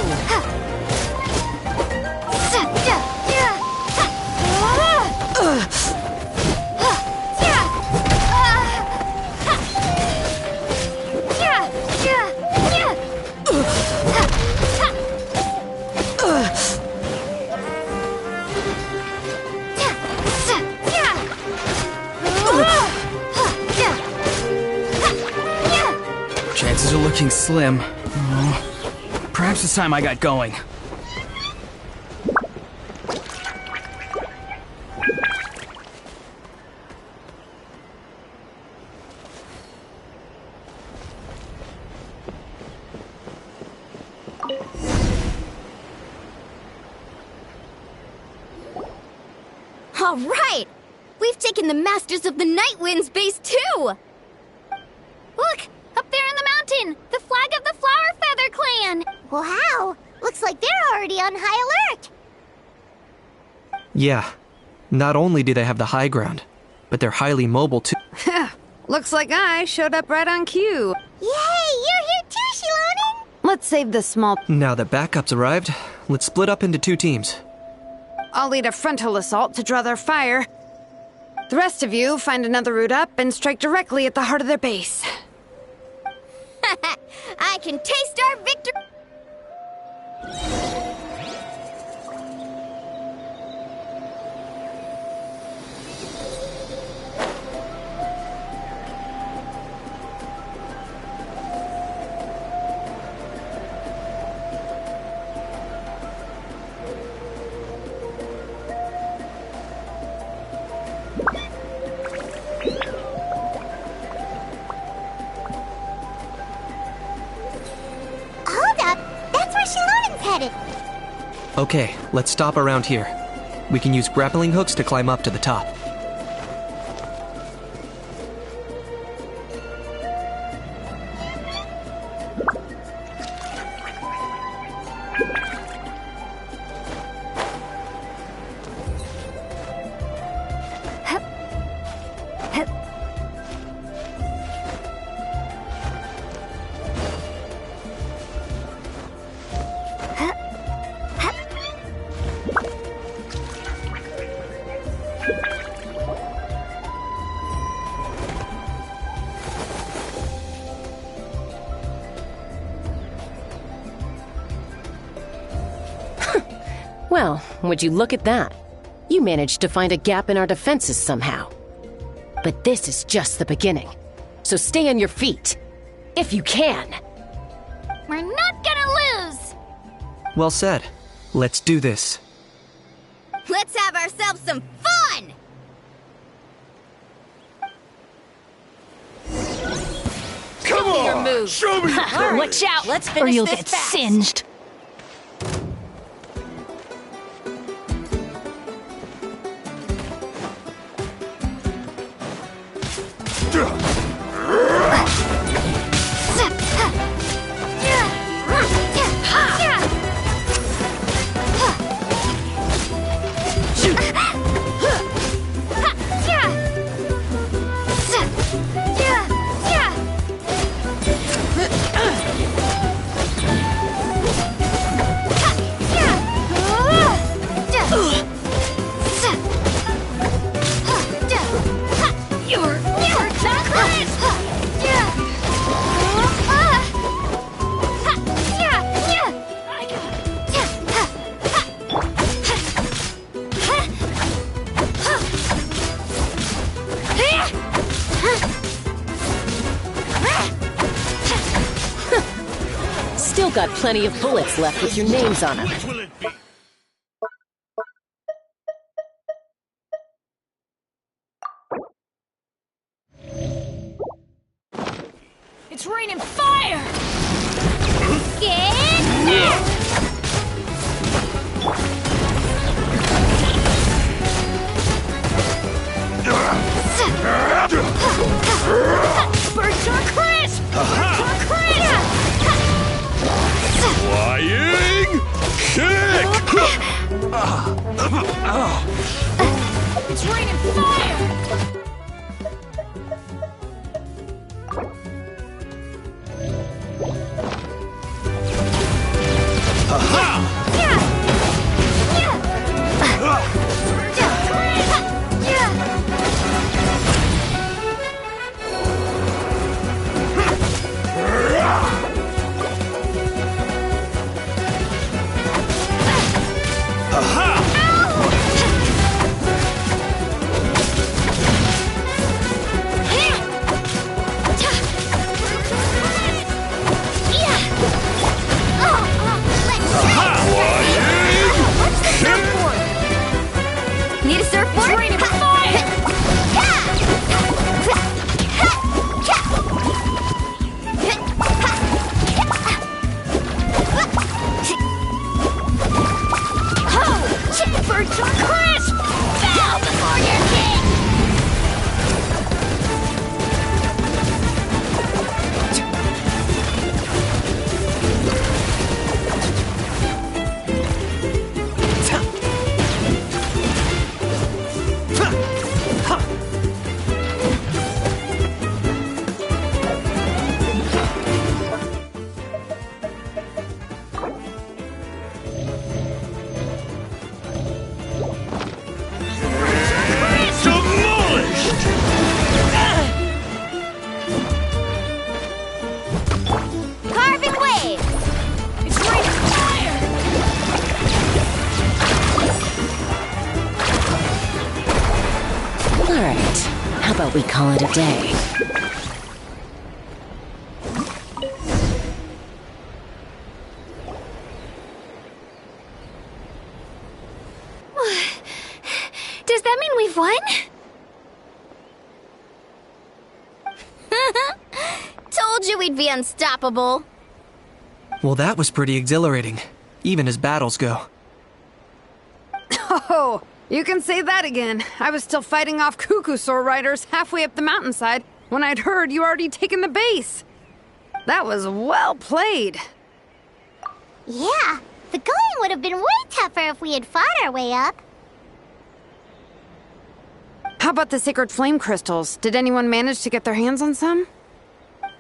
Chances are looking slim. Oh, perhaps it's time I got going. All right! We've taken the Masters of the Night Wind's base too! Look! Up there in the mountain! The flag of the Flower Feather Clan! Wow! Looks like they're already on high alert! Yeah. Not only do they have the high ground, but they're highly mobile too. Looks like I showed up right on cue. Yay! You're here Let's save the small... Now that backup's arrived, let's split up into 2 teams. I'll lead a frontal assault to draw their fire. The rest of you find another route up and strike directly at the heart of their base. I can taste our victory! Okay, let's stop around here. We can use grappling hooks to climb up to the top. Well, would you look at that? You managed to find a gap in our defenses somehow. But this is just the beginning. So stay on your feet. If you can. We're not gonna lose! Well said. Let's do this. Let's have ourselves some fun! Come on! Your move. Show me your courage! Watch out, Let's or finish you'll this get fast. singed. Still got plenty of bullets left with your names on them. Which will it be? It's raining fire! Burst your crisp! Flying kick! It's raining fire! about we call it a day? Does that mean we've won? Told you we'd be unstoppable. Well, that was pretty exhilarating, even as battles go. Oh, you can say that again. I was still fighting off Cuckoosaur riders halfway up the mountainside when I'd heard you already taken the base. That was well played. Yeah, the going would have been way tougher if we had fought our way up. How about the sacred flame crystals? Did anyone manage to get their hands on some?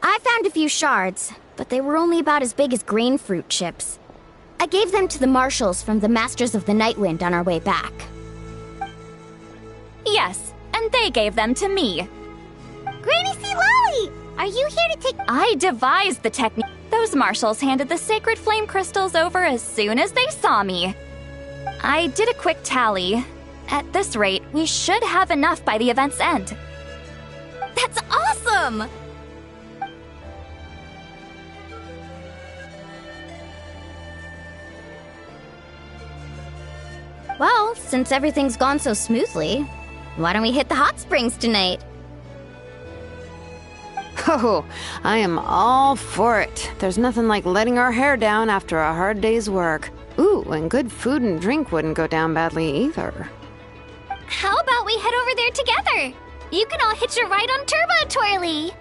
I found a few shards, but they were only about as big as grain fruit chips. I gave them to the marshals from the Masters of the Nightwind on our way back. Yes, and they gave them to me. Granny C. Lolly! Are you here to take— I devised the technique. Those marshals handed the sacred flame crystals over as soon as they saw me. I did a quick tally. At this rate, we should have enough by the event's end. That's awesome! Well, since everything's gone so smoothly, why don't we hit the hot springs tonight? Oh, I am all for it. There's nothing like letting our hair down after a hard day's work. Ooh, and good food and drink wouldn't go down badly either. How about we head over there together? You can all hitch a ride on Turbo Twirly.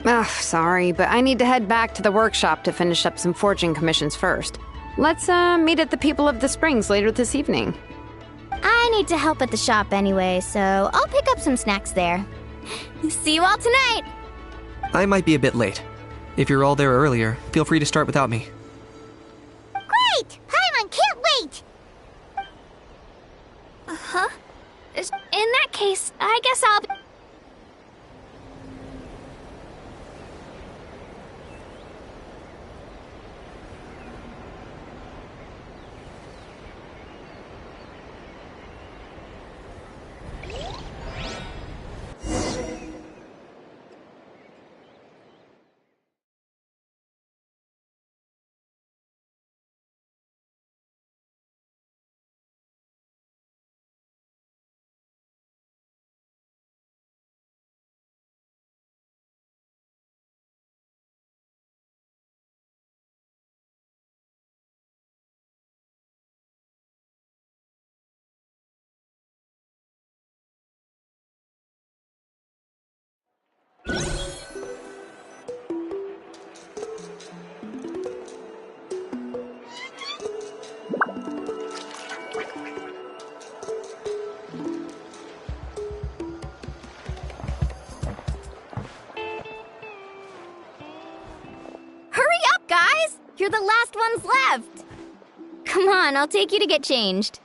Ugh, sorry, but I need to head back to the workshop to finish up some forging commissions first. Let's, meet at the People of the Springs later this evening. I need to help at the shop anyway, so I'll pick up some snacks there. See you all tonight! I might be a bit late. If you're all there earlier, feel free to start without me. Great! Paimon can't wait! Huh? In that case, I guess I'll... You're the last ones left! Come on, I'll take you to get changed.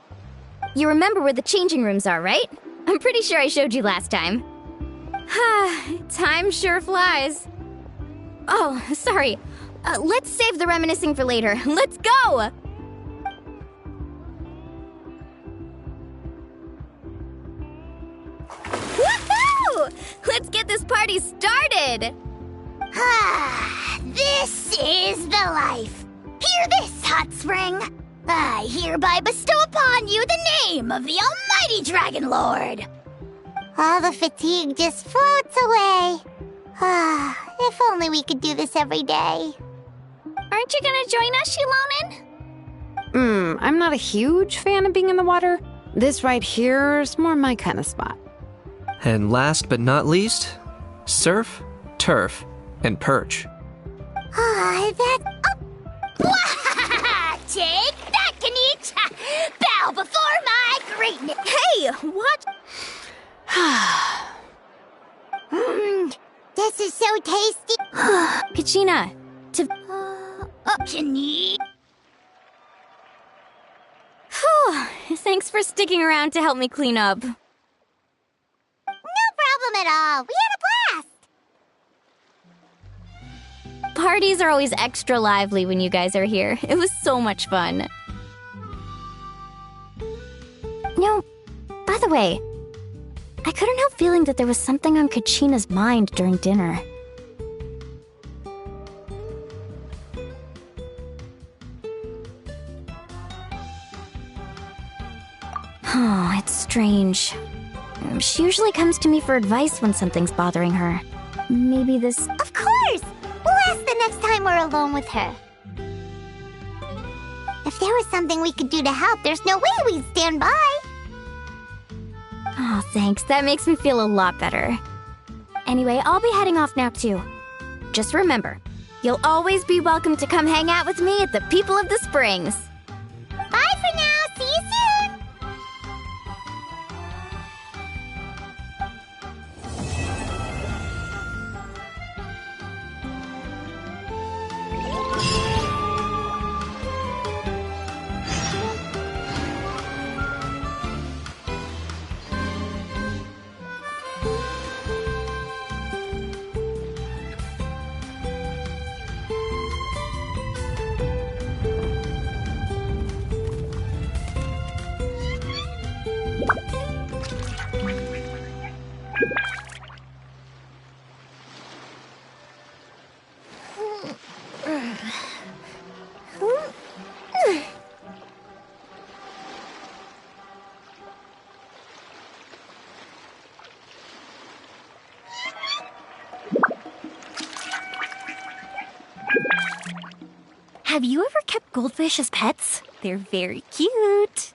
You remember where the changing rooms are, right? I'm pretty sure I showed you last time. Time sure flies. Oh, sorry. Let's save the reminiscing for later. Let's go! Woohoo! Let's get this party started! This is the life. Hear this, Hot Spring. I hereby bestow upon you the name of the Almighty Dragon Lord. All the fatigue just floats away. If only we could do this every day. Aren't you gonna join us, Shilonen? I'm not a huge fan of being in the water. This right here's more my kind of spot. And last but not least, surf, turf, and perch. That's up. Take that, Kanich! Bow before my greatness! Hey, what? This is so tasty. Kachina, to... Kanich. Thanks for sticking around to help me clean up. No problem at all. We had a blast. Parties are always extra lively when you guys are here. It was so much fun. No, by the way, I couldn't help feeling that there was something on Kachina's mind during dinner. Oh, it's strange. She usually comes to me for advice when something's bothering her. Maybe this... Of course! We'll ask the next time we're alone with her. If there was something we could do to help, there's no way we'd stand by. Oh, thanks. That makes me feel a lot better. Anyway, I'll be heading off now, too. Just remember, you'll always be welcome to come hang out with me at the People of the Springs. Bye for now! See you soon! Have you ever kept goldfish as pets? They're very cute.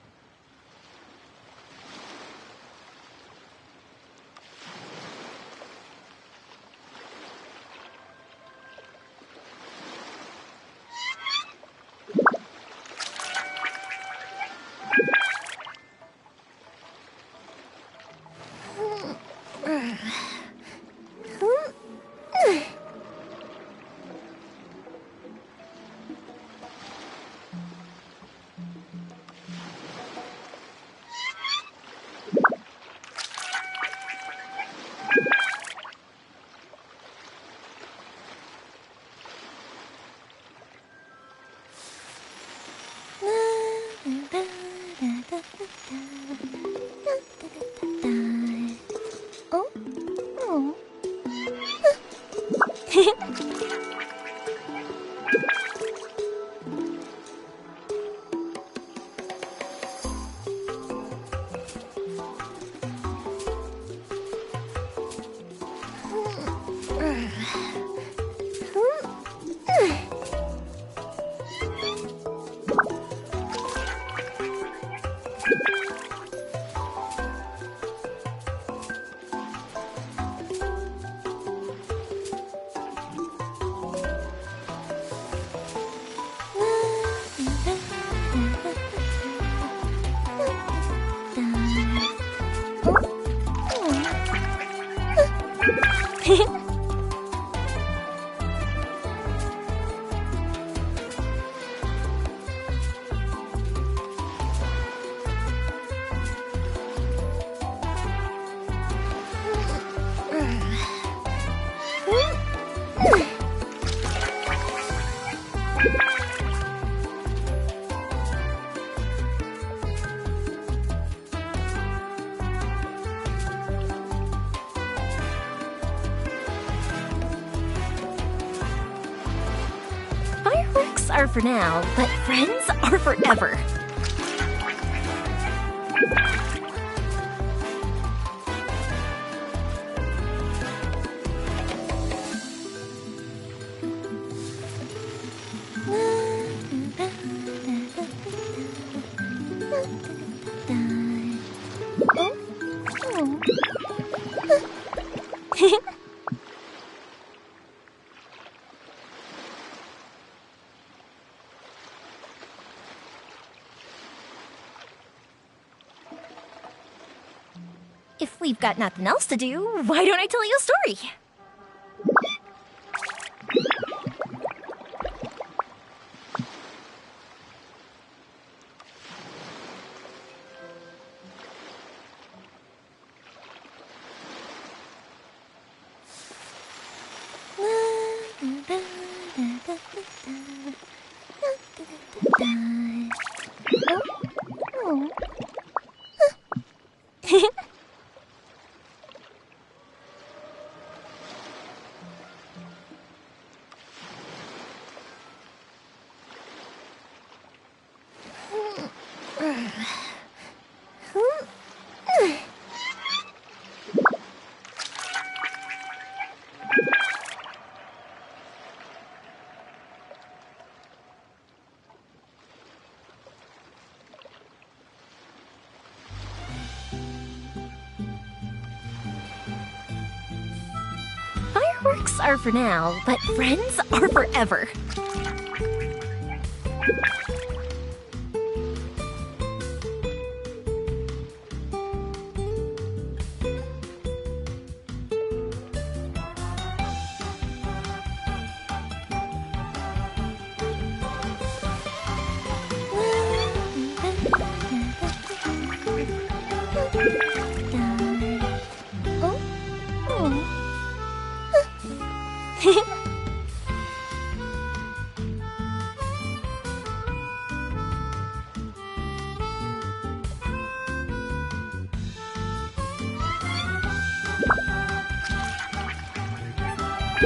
Fireworks are for now, but friends are forever. If we've got nothing else to do, why don't I tell you a story? Fireworks are for now, but friends are forever.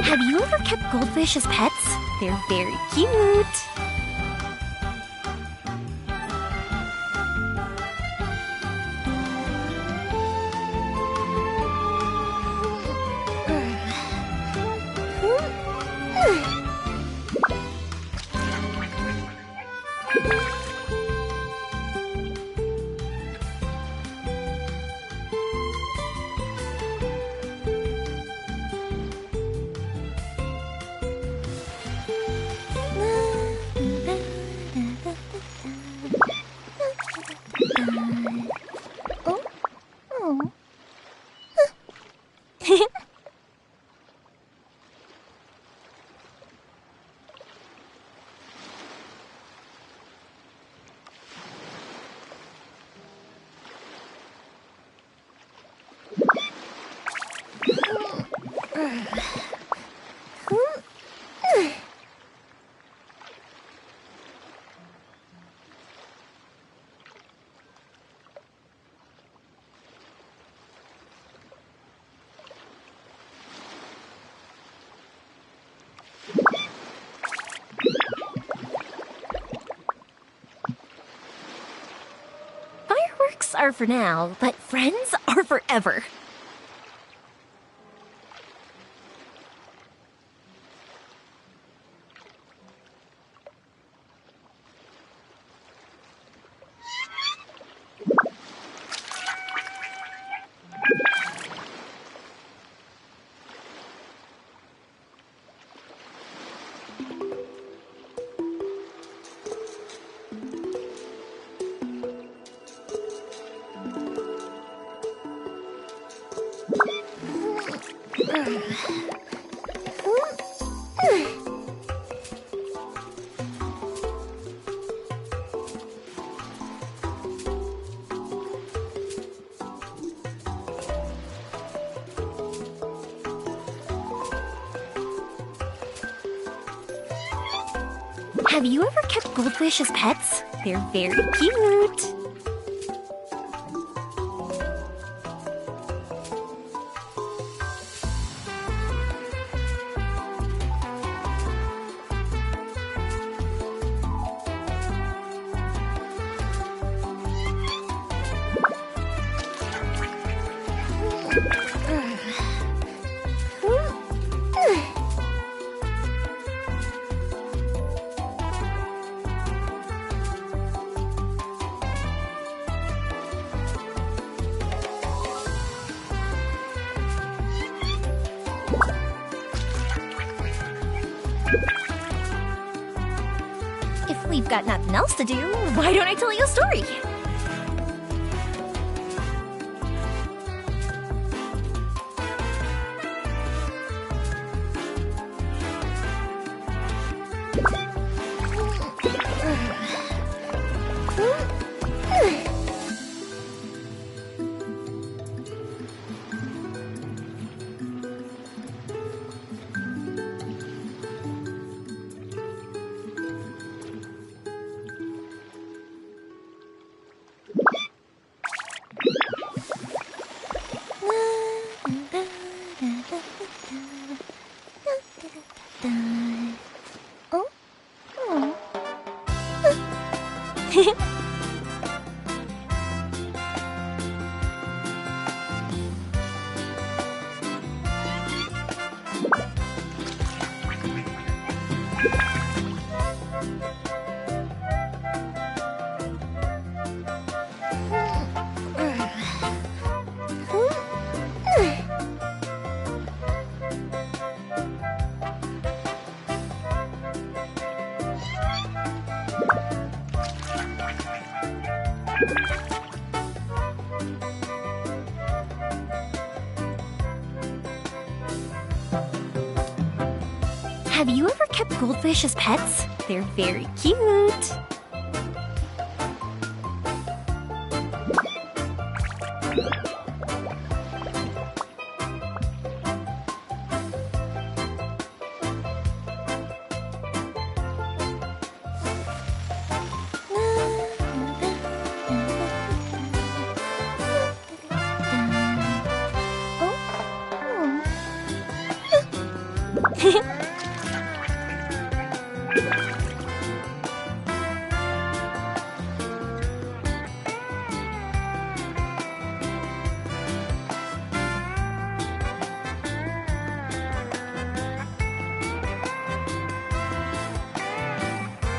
Have you ever kept goldfish as pets? They're very cute. Fireworks are for now, but friends are forever. Have you ever kept goldfish as pets? They're very cute. If we've got nothing else to do, why don't I tell you a story? Have you ever kept goldfish as pets? They're very cute.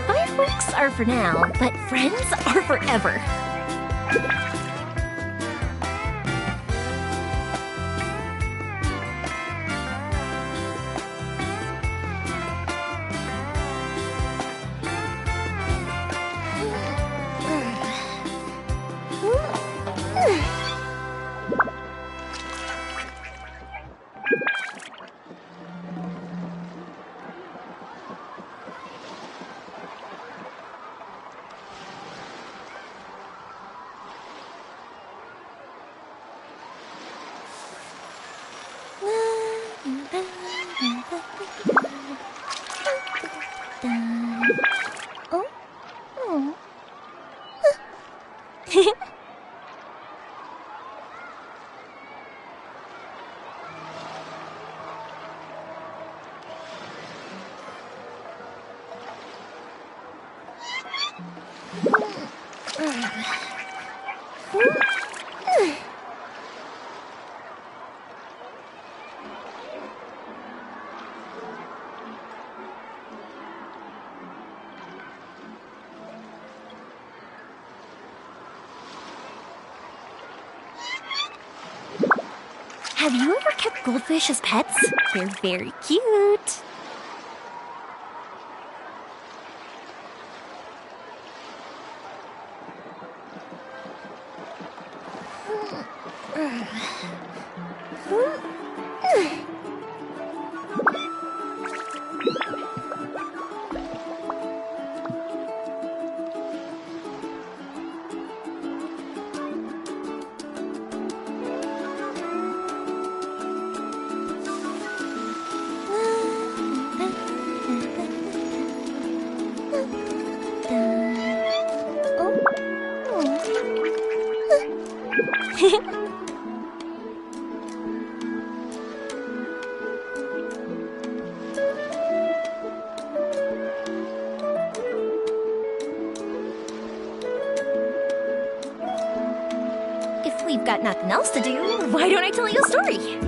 Fireworks are for now, but friends are forever. Have you ever kept goldfish as pets? They're very cute. If we've got nothing else to do, why don't I tell you a story?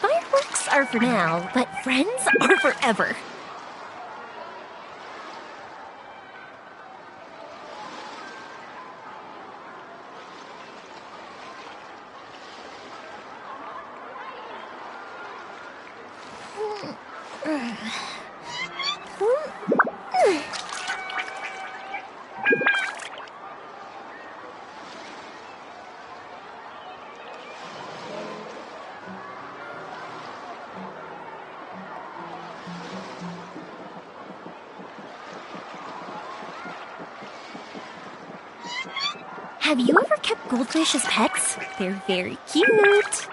Fireworks are for now, but friends are forever. Have you ever kept goldfish as pets? They're very cute.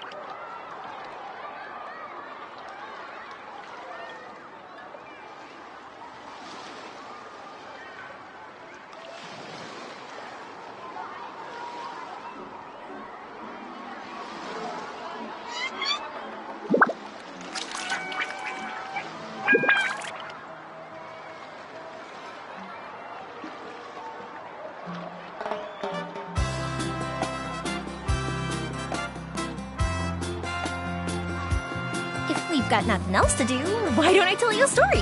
If we've got nothing else to do, why don't I tell you a story?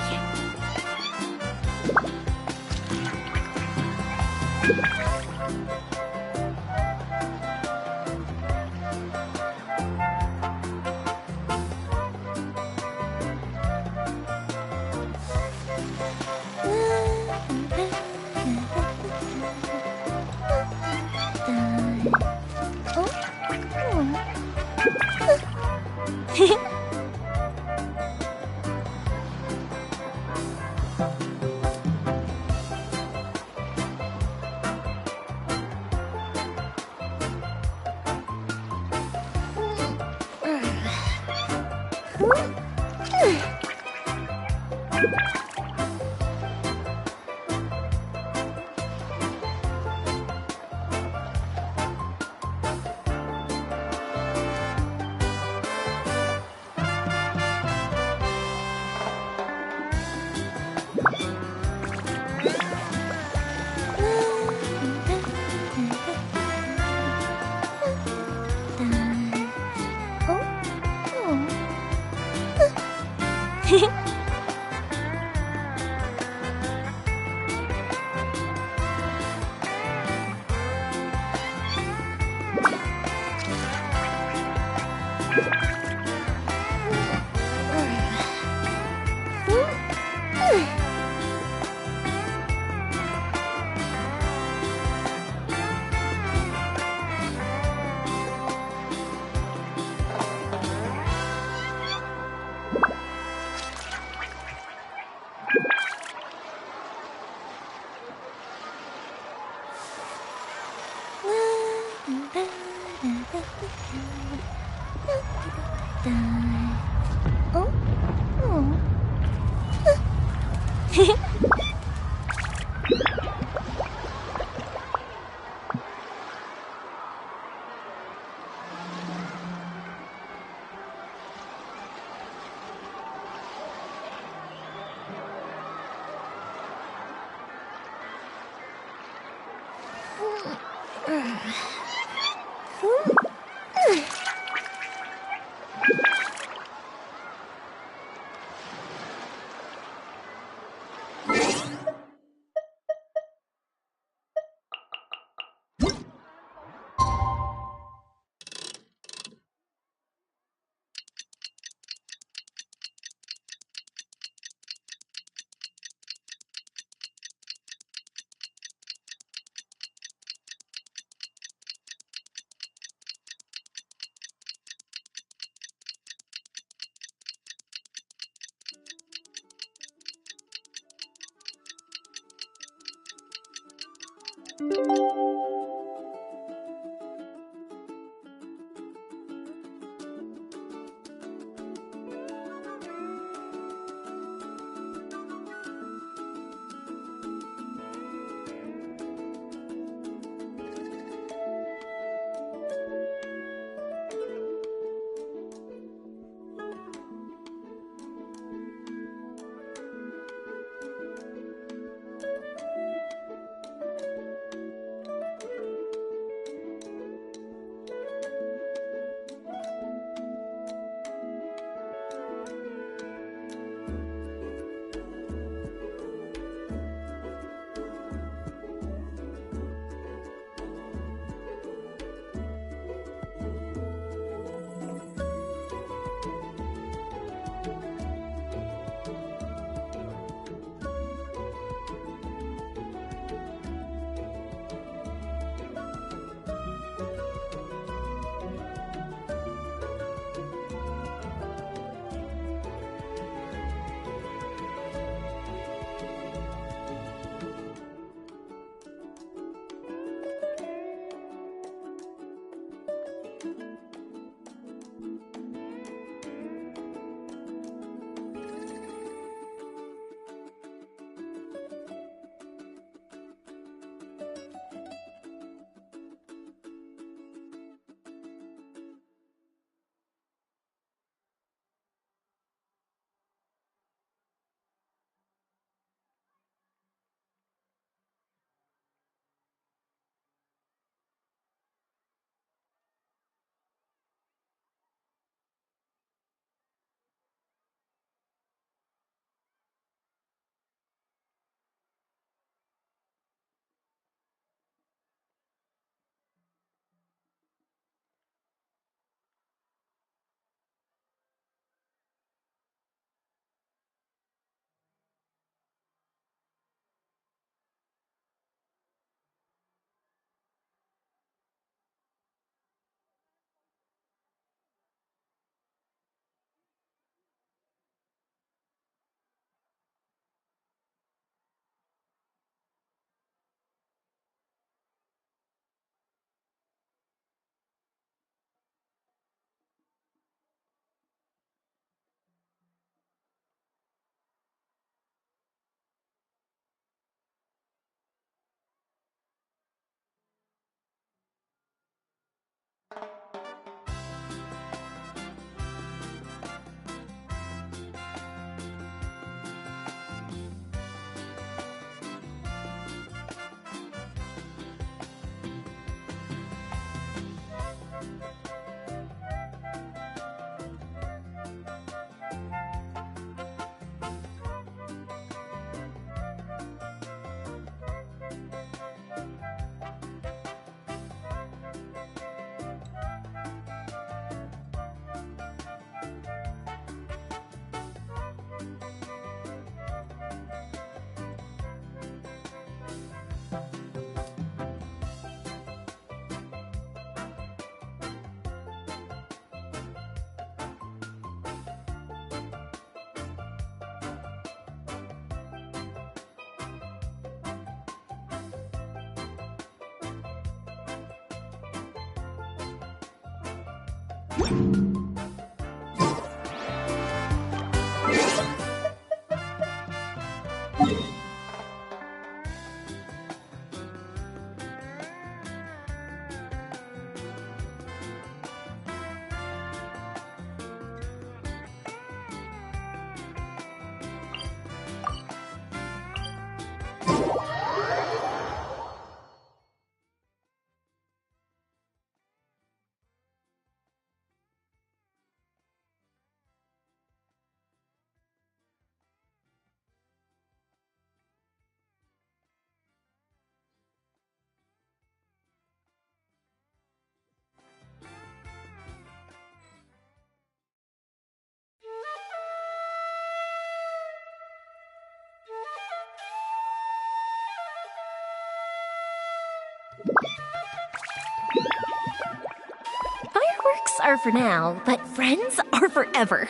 Fireworks are for now, but friends are forever.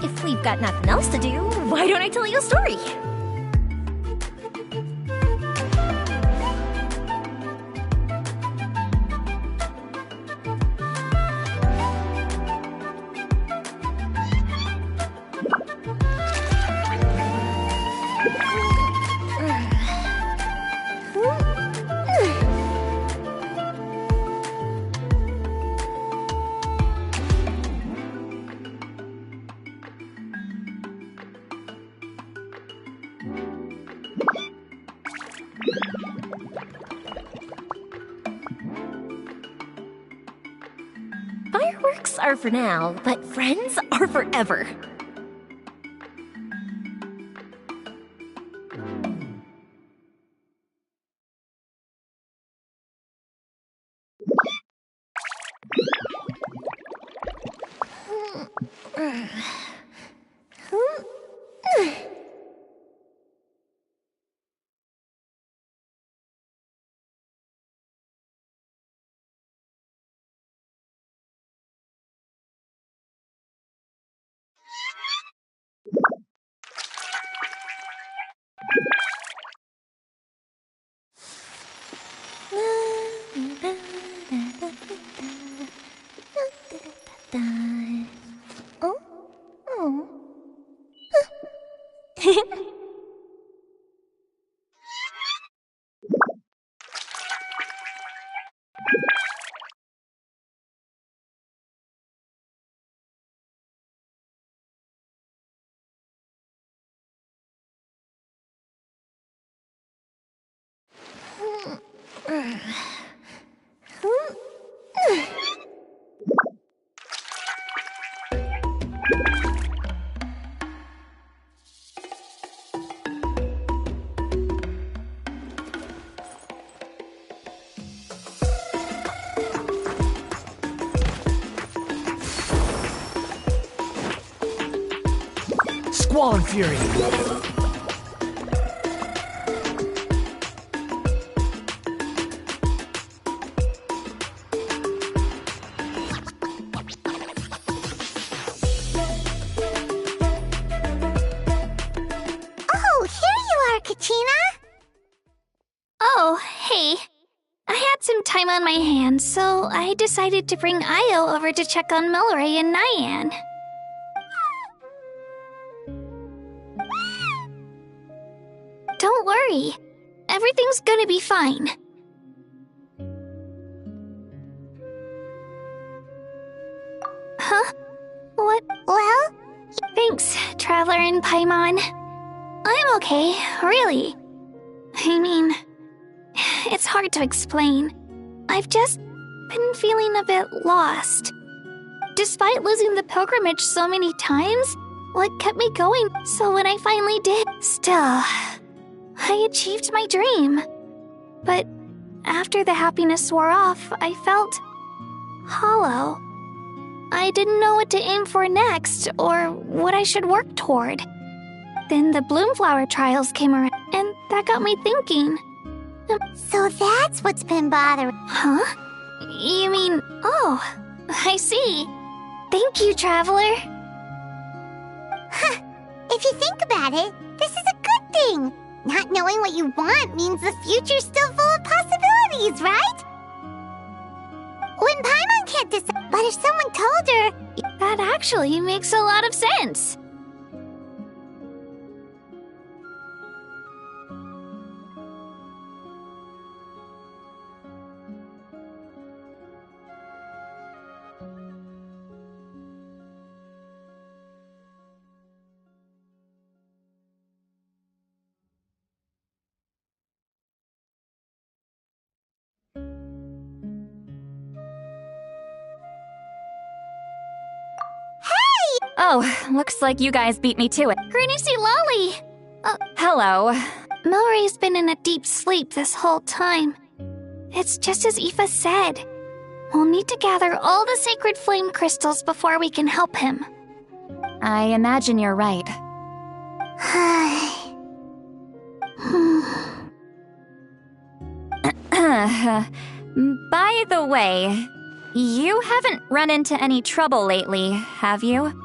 If we've got nothing else to do, why don't I tell you a story? Fireworks are for now, but friends are forever. Squall and Fury. Oh, here you are, Katina! Oh, hey. I had some time on my hands, so I decided to bring Io over to check on Milray and Nyan. Don't worry. Everything's gonna be fine. Huh? What? Well? Thanks, Traveler and Paimon. I'm okay, really. I mean, it's hard to explain. I've just been feeling a bit lost. Despite losing the pilgrimage so many times, what kept me going. So when I finally did, still, I achieved my dream. But after the happiness wore off, I felt hollow. I didn't know what to aim for next or what I should work toward. Then the Bloomflower trials came around, and that got me thinking. So that's what's been bothering... Huh? You mean... Oh, I see. Thank you, Traveler. Huh. If you think about it, this is a good thing. Not knowing what you want means the future's still full of possibilities, right? When Paimon can't decide, but if someone told her... That actually makes a lot of sense. Oh, looks like you guys beat me to it. Granny Lolly! Hello. Milray's been in a deep sleep this whole time. It's just as Aoife said. We'll need to gather all the sacred flame crystals before we can help him. I imagine you're right. By the way, you haven't run into any trouble lately, have you?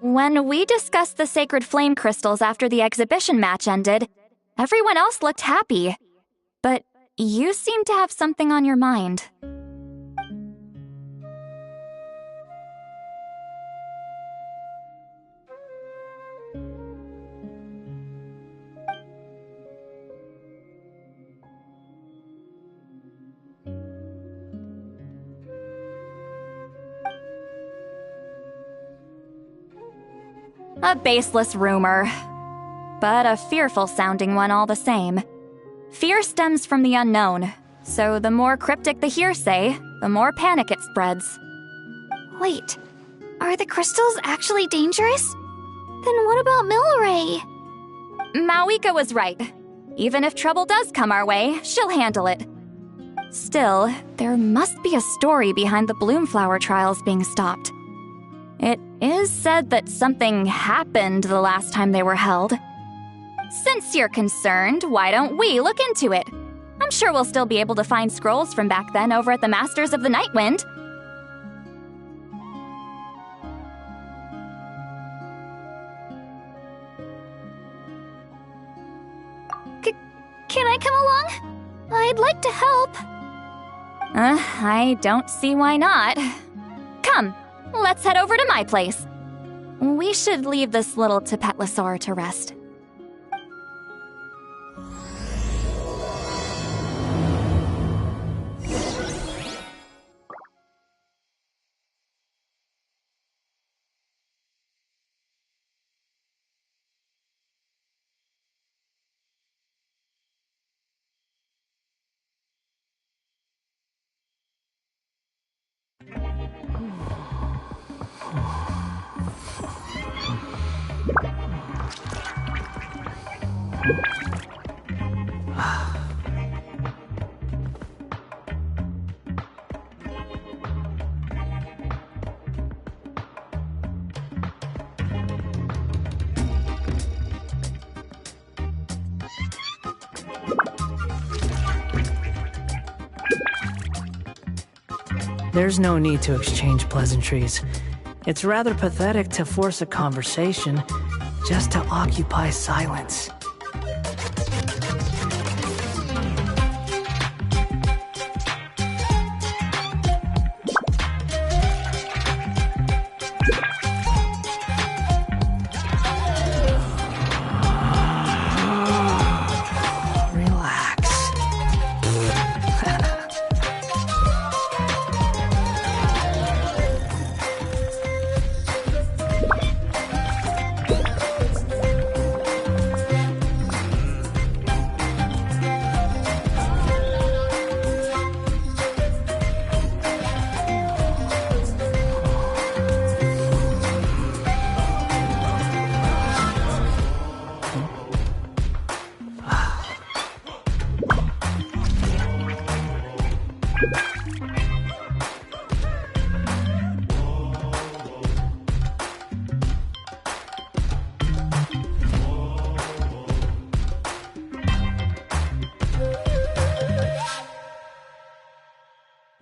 When we discussed the sacred flame crystals after the exhibition match ended, everyone else looked happy. But you seem to have something on your mind. A baseless rumor. but a fearful-sounding one all the same. Fear stems from the unknown, so the more cryptic the hearsay, the more panic it spreads. Wait, are the crystals actually dangerous? Then what about Milray? Mawika was right. Even if trouble does come our way, she'll handle it. Still, there must be a story behind the Bloomflower trials being stopped. It is said that something happened the last time they were held. Since you're concerned, why don't we look into it? I'm sure we'll still be able to find scrolls from back then over at the Masters of the Nightwind. Can I come along? I'd like to help. I don't see why not. Come, let's head over to my place. We should leave this little Tapetlosaur to rest. There's no need to exchange pleasantries. It's rather pathetic to force a conversation just to occupy silence.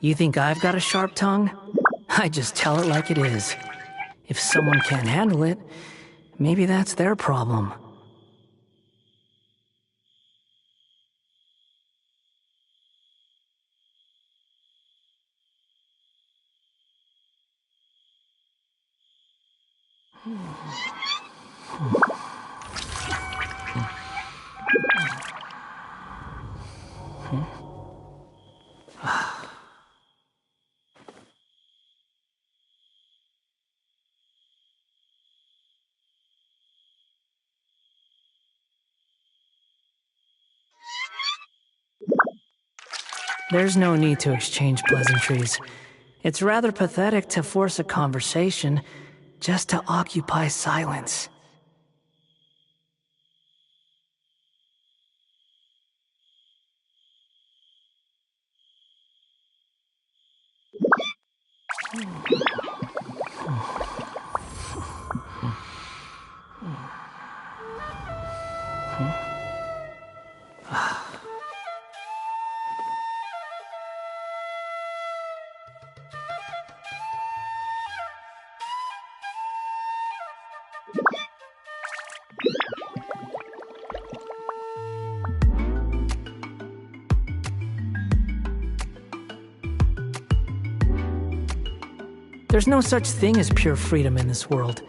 You think I've got a sharp tongue? I just tell it like it is. If someone can't handle it, maybe that's their problem. There's no need to exchange pleasantries. It's rather pathetic to force a conversation just to occupy silence. There's no such thing as pure freedom in this world.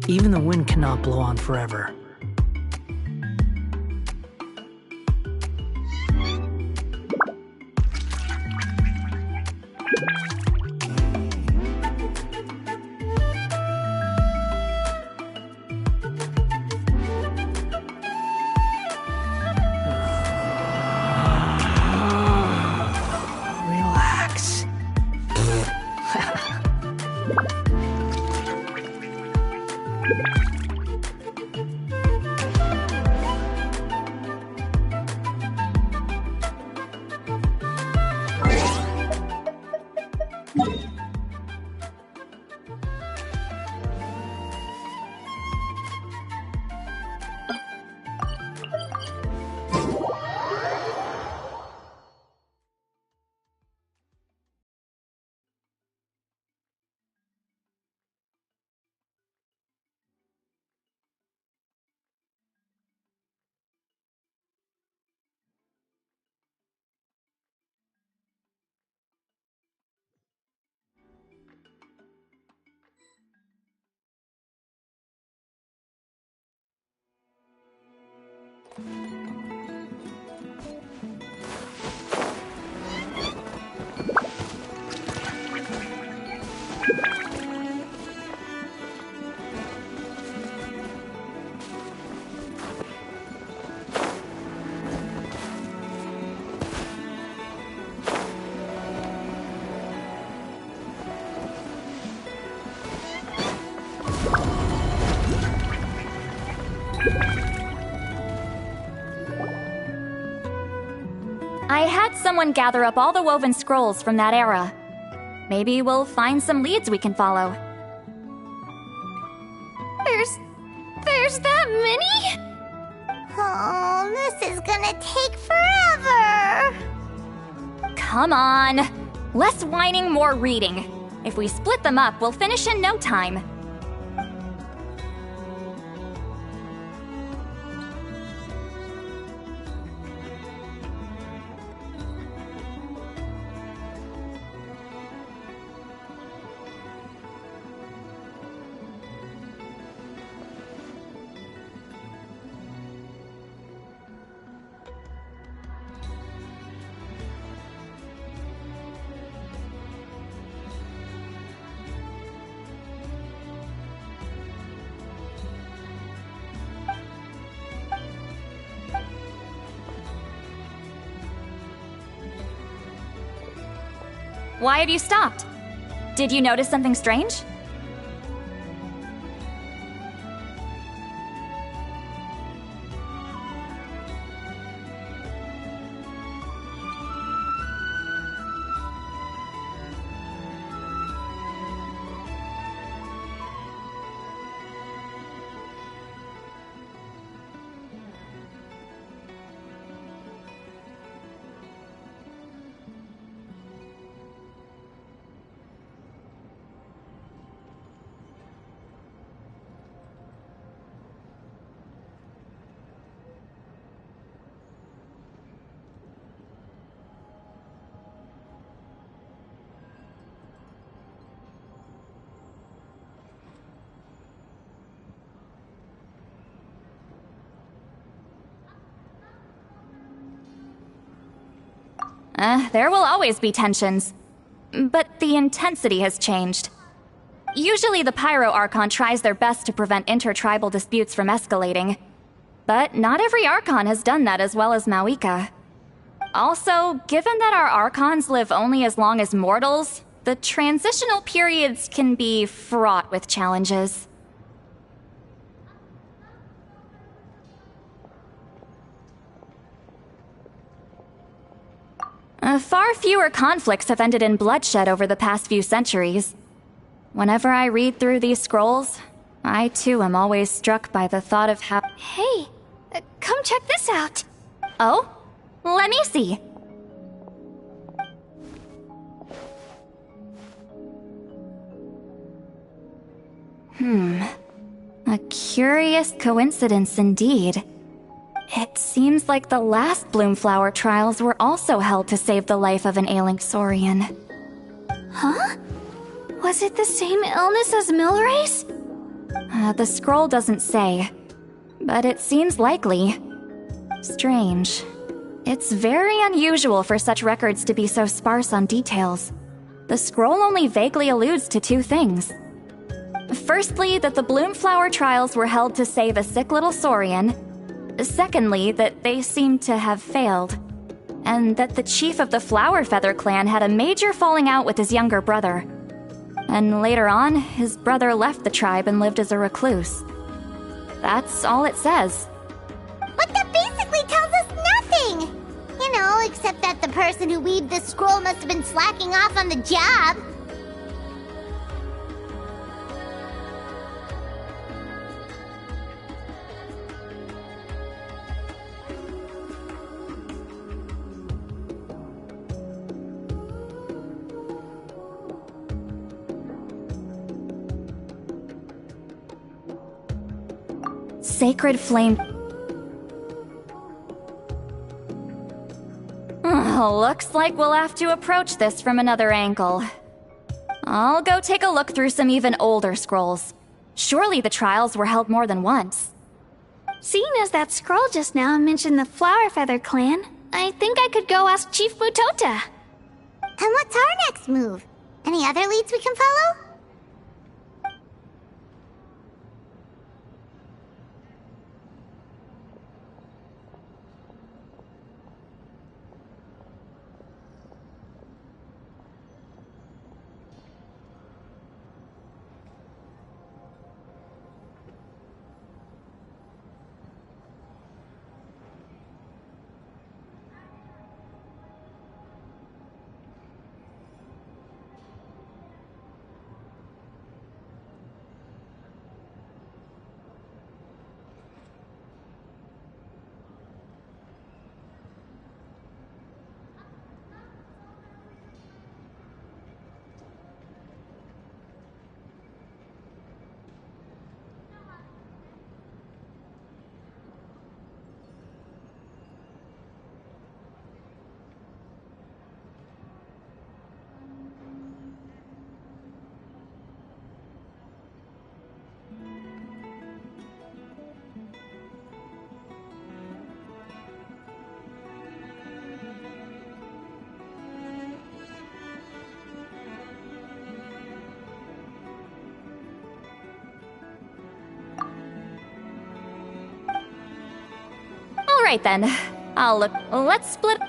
Even the wind cannot blow on forever. I had someone gather up all the woven scrolls from that era. Maybe we'll find some leads we can follow. There's that many? Oh, this is gonna take forever. Come on! Less whining, more reading. If we split them up, we'll finish in no time. Why have you stopped? Did you notice something strange? There will always be tensions. But the intensity has changed. Usually the Pyro Archon tries their best to prevent intertribal disputes from escalating. But not every Archon has done that as well as Mawika. Also, given that our Archons live only as long as mortals, the transitional periods can be fraught with challenges. Far fewer conflicts have ended in bloodshed over the past few centuries. Whenever I read through these scrolls, I too am always struck by the thought of how— Hey, come check this out. Oh? Let me see. A curious coincidence indeed. It seems like the last Bloomflower trials were also held to save the life of an ailing Saurian. Huh? Was it the same illness as Milray's? The scroll doesn't say, but it seems likely. Strange. It's very unusual for such records to be so sparse on details. The scroll only vaguely alludes to two things. Firstly, that the Bloomflower trials were held to save a sick little Saurian. Secondly, that they seem to have failed. And that the chief of the Flower Feather clan had a major falling out with his younger brother. And later on, his brother left the tribe and lived as a recluse. That's all it says. But that basically tells us nothing! You know, except that the person who weaved this scroll must have been slacking off on the job. Sacred flame. Looks like we'll have to approach this from another angle. I'll go take a look through some even older scrolls. Surely the trials were held more than once. Seeing as that scroll just now mentioned the Flower Feather clan, I think I could go ask Chief Mutota. And what's our next move? Any other leads we can follow? All right then. Let's split.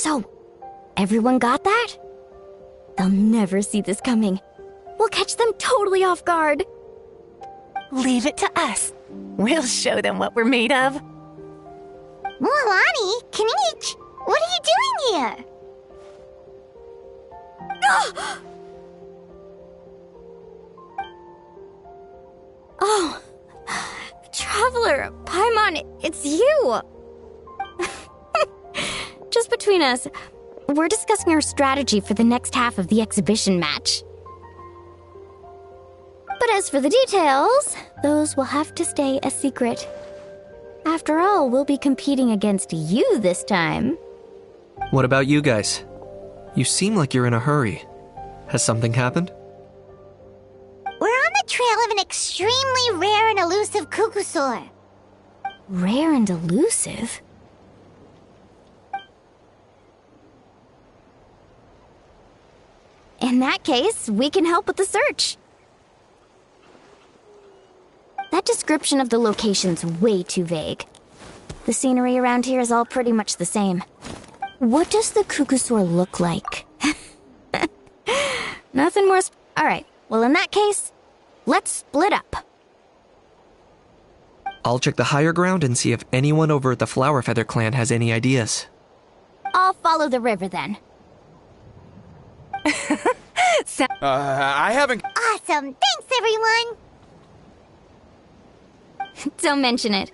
So, everyone got that? They'll never see this coming. We'll catch them totally off guard. Leave it to us. We'll show them what we're made of. Mualani, TaTxTnT, what are you doing here? Oh, Traveler, Paimon, it's you! Just between us, we're discussing our strategy for the next half of the exhibition match. But as for the details, those will have to stay a secret. After all, we'll be competing against you this time. What about you guys? You seem like you're in a hurry. Has something happened? We're on the trail of an extremely rare and elusive Kukusaur. Rare and elusive? In that case, we can help with the search. That description of the location's way too vague. The scenery around here is all pretty much the same. What does the Kukusaur look like? Nothing more Alright, well in that case, let's split up. I'll check the higher ground and see if anyone over at the Flower Feather clan has any ideas. I'll follow the river then. I haven't... Awesome! Thanks, everyone! Don't mention it.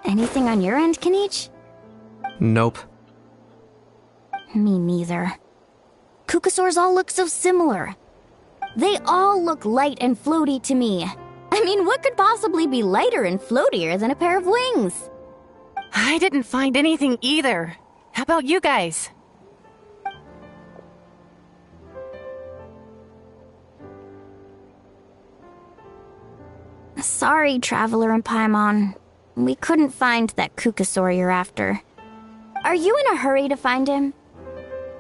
Anything on your end, Kenichi? Nope. Me neither. Kukusaurs all look so similar. They all look light and floaty to me. I mean, what could possibly be lighter and floatier than a pair of wings? I didn't find anything either. How about you guys? Sorry, Traveler and Paimon. We couldn't find that Kukusaur you're after. Are you in a hurry to find him?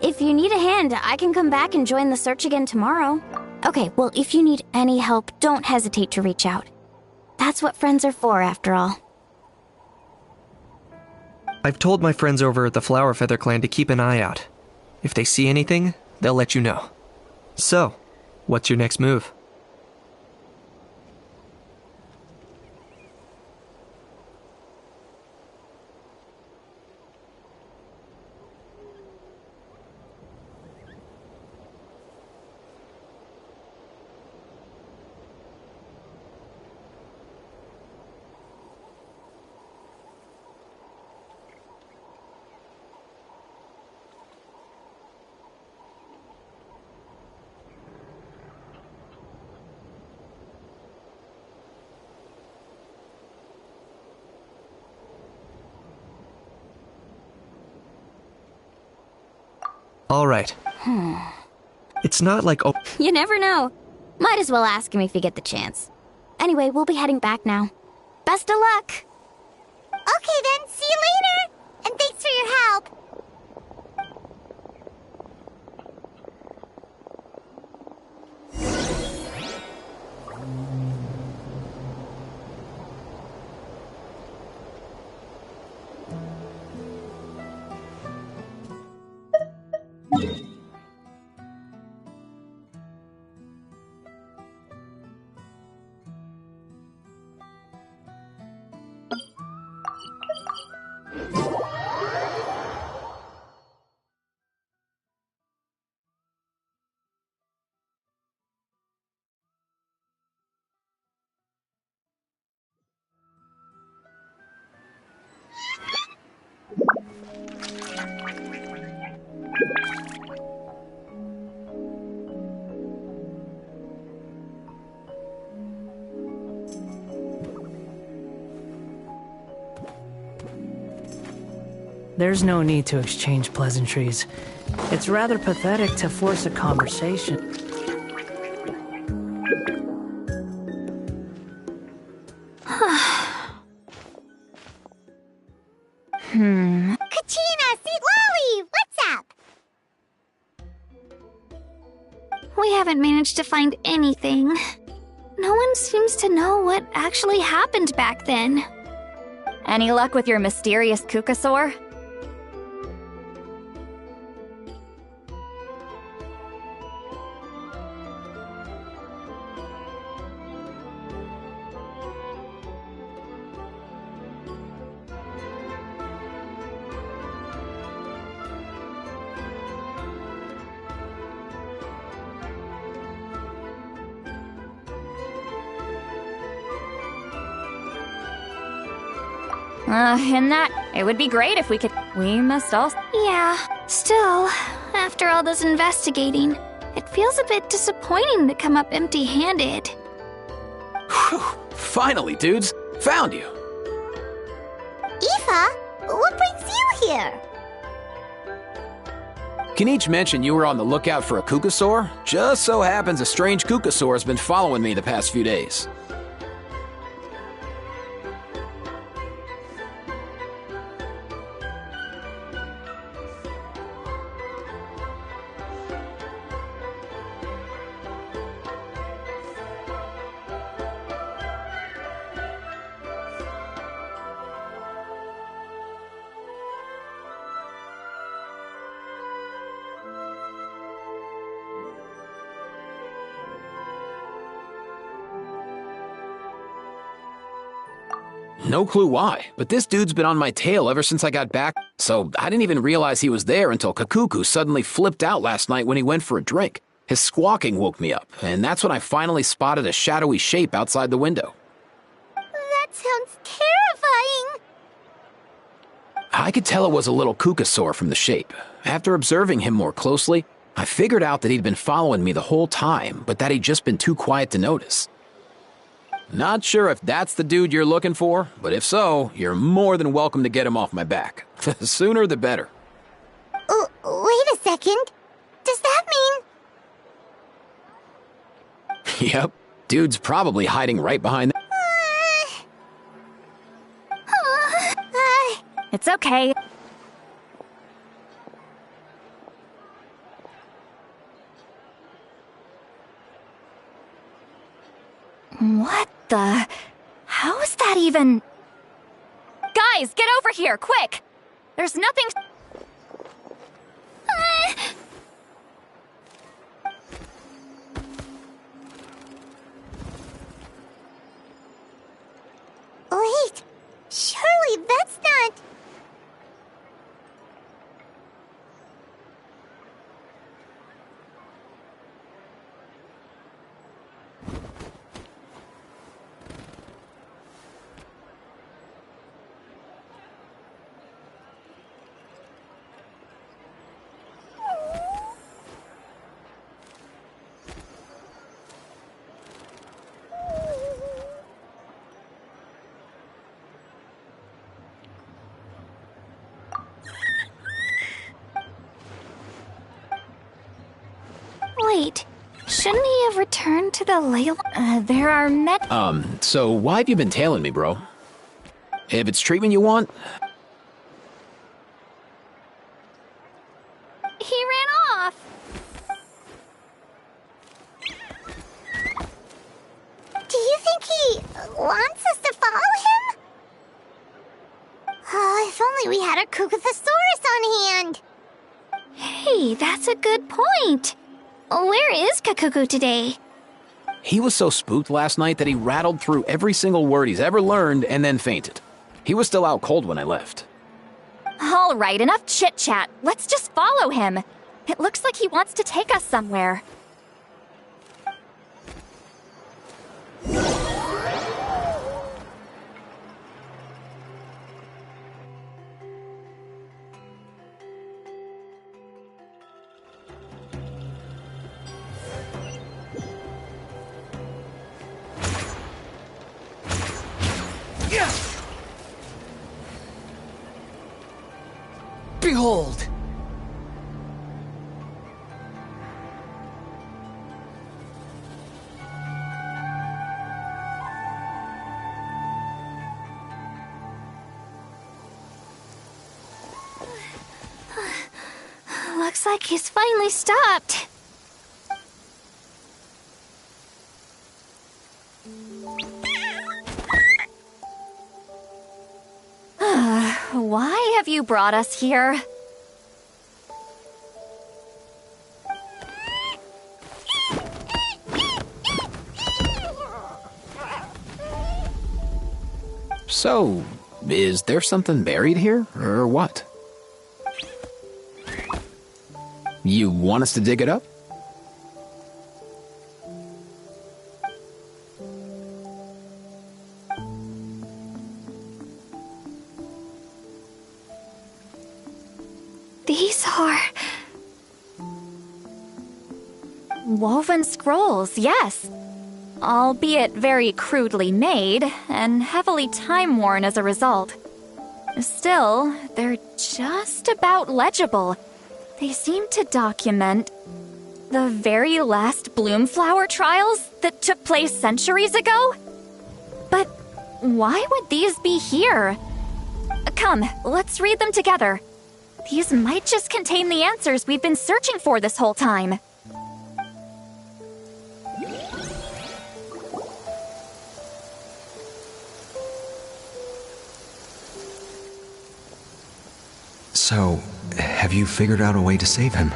If you need a hand, I can come back and join the search again tomorrow. Okay, well, if you need any help, don't hesitate to reach out. That's what friends are for, after all. I've told my friends over at the Flower Feather clan to keep an eye out. If they see anything, they'll let you know. So, what's your next move? All right. It's not like... Oh, You never know. Might as well ask him if you get the chance. Anyway, we'll be heading back now. Best of luck! Okay then, see you later! And thanks for your help! There's no need to exchange pleasantries. It's rather pathetic to force a conversation. Kachina, Sweet Lolly, what's up? We haven't managed to find anything. No one seems to know what actually happened back then. Any luck with your mysterious Kukasaur? In that, it would be great if we could. We must also. Yeah, still, after all this investigating, it feels a bit disappointing to come up empty-handed. Whew. Finally, dudes. Found you. Aoife, what brings you here? Can each mention you were on the lookout for a Kukasaur? Just so happens a strange Kukasaur has been following me the past few days. No clue why, but this dude's been on my tail ever since I got back, so I didn't even realize he was there until Kakuku suddenly flipped out last night when he went for a drink. His squawking woke me up, and that's when I finally spotted a shadowy shape outside the window. That sounds terrifying! I could tell it was a little Kukasaur from the shape. After observing him more closely, I figured out that he'd been following me the whole time, but that he'd just been too quiet to notice. Not sure if that's the dude you're looking for, but if so, you're more than welcome to get him off my back. The sooner the better. Wait a second. Does that mean... Yep, dude's probably hiding right behind It's okay. What the? How is that even? Guys, get over here, quick! There's nothing. Wait, surely that's not... Shouldn't he have returned to the Leyland? There are So why have you been tailing me, bro? If it's treatment you want... He ran off. Do you think he wants us to follow him? Oh, if only we had a Kukathosaurus on hand. Hey, that's a good point. Where is Kakuku today? He was so spooked last night that he rattled through every single word he's ever learned and then fainted. He was still out cold when I left. All right, enough chit-chat. Let's just follow him. It looks like he wants to take us somewhere. Behold! Looks like he's finally stopped. Why have you brought us here? So, is there something buried here, or what? You want us to dig it up? These are... Woven scrolls, yes. Albeit very crudely made, and heavily time-worn as a result. Still, they're just about legible. They seem to document the very last Bloomflower trials that took place centuries ago? But why would these be here? Come, let's read them together. These might just contain the answers we've been searching for this whole time. So, have you figured out a way to save him?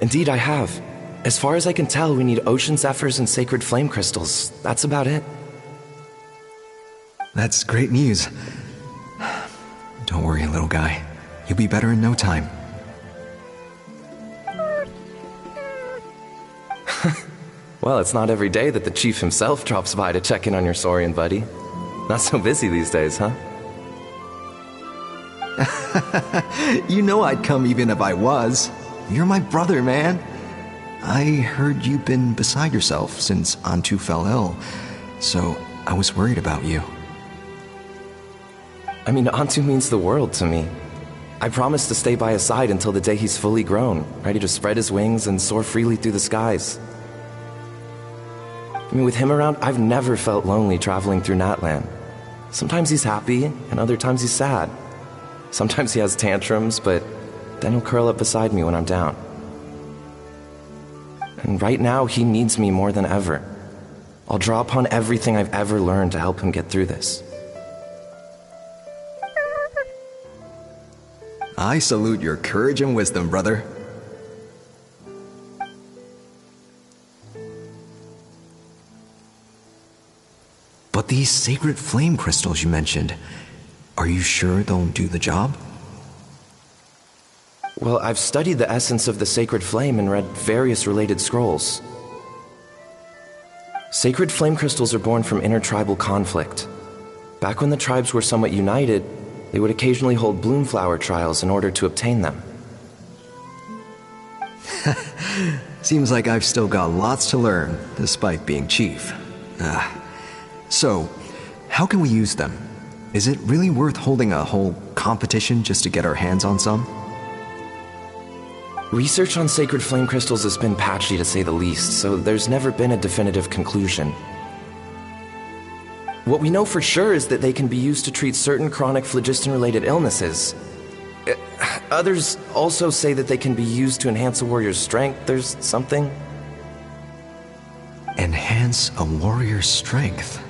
Indeed, I have. As far as I can tell, we need ocean zephyrs and sacred flame crystals. That's about it. That's great news. Don't worry, little guy. You'll be better in no time. Well, it's not every day that the chief himself drops by to check in on your Saurian buddy. Not so busy these days, huh? You know I'd come even if I was. You're my brother, man. I heard you've been beside yourself since Antu fell ill, so I was worried about you. I mean, Antu means the world to me. I promised to stay by his side until the day he's fully grown, ready to spread his wings and soar freely through the skies. I mean, with him around, I've never felt lonely traveling through Natlan. Sometimes he's happy, and other times he's sad. Sometimes he has tantrums, but then he'll curl up beside me when I'm down. And right now, he needs me more than ever. I'll draw upon everything I've ever learned to help him get through this. I salute your courage and wisdom, brother. But these sacred flame crystals you mentioned, are you sure they'll do the job? Well, I've studied the essence of the sacred flame and read various related scrolls. Sacred flame crystals are born from intertribal conflict. Back when the tribes were somewhat united, they would occasionally hold Bloomflower trials in order to obtain them. Seems like I've still got lots to learn, despite being chief. So, how can we use them? Is it really worth holding a whole competition just to get our hands on some? Research on sacred flame crystals has been patchy to say the least, so there's never been a definitive conclusion. What we know for sure is that they can be used to treat certain chronic phlogiston-related illnesses. Others also say that they can be used to enhance a warrior's strength. There's something. Enhance a warrior's strength?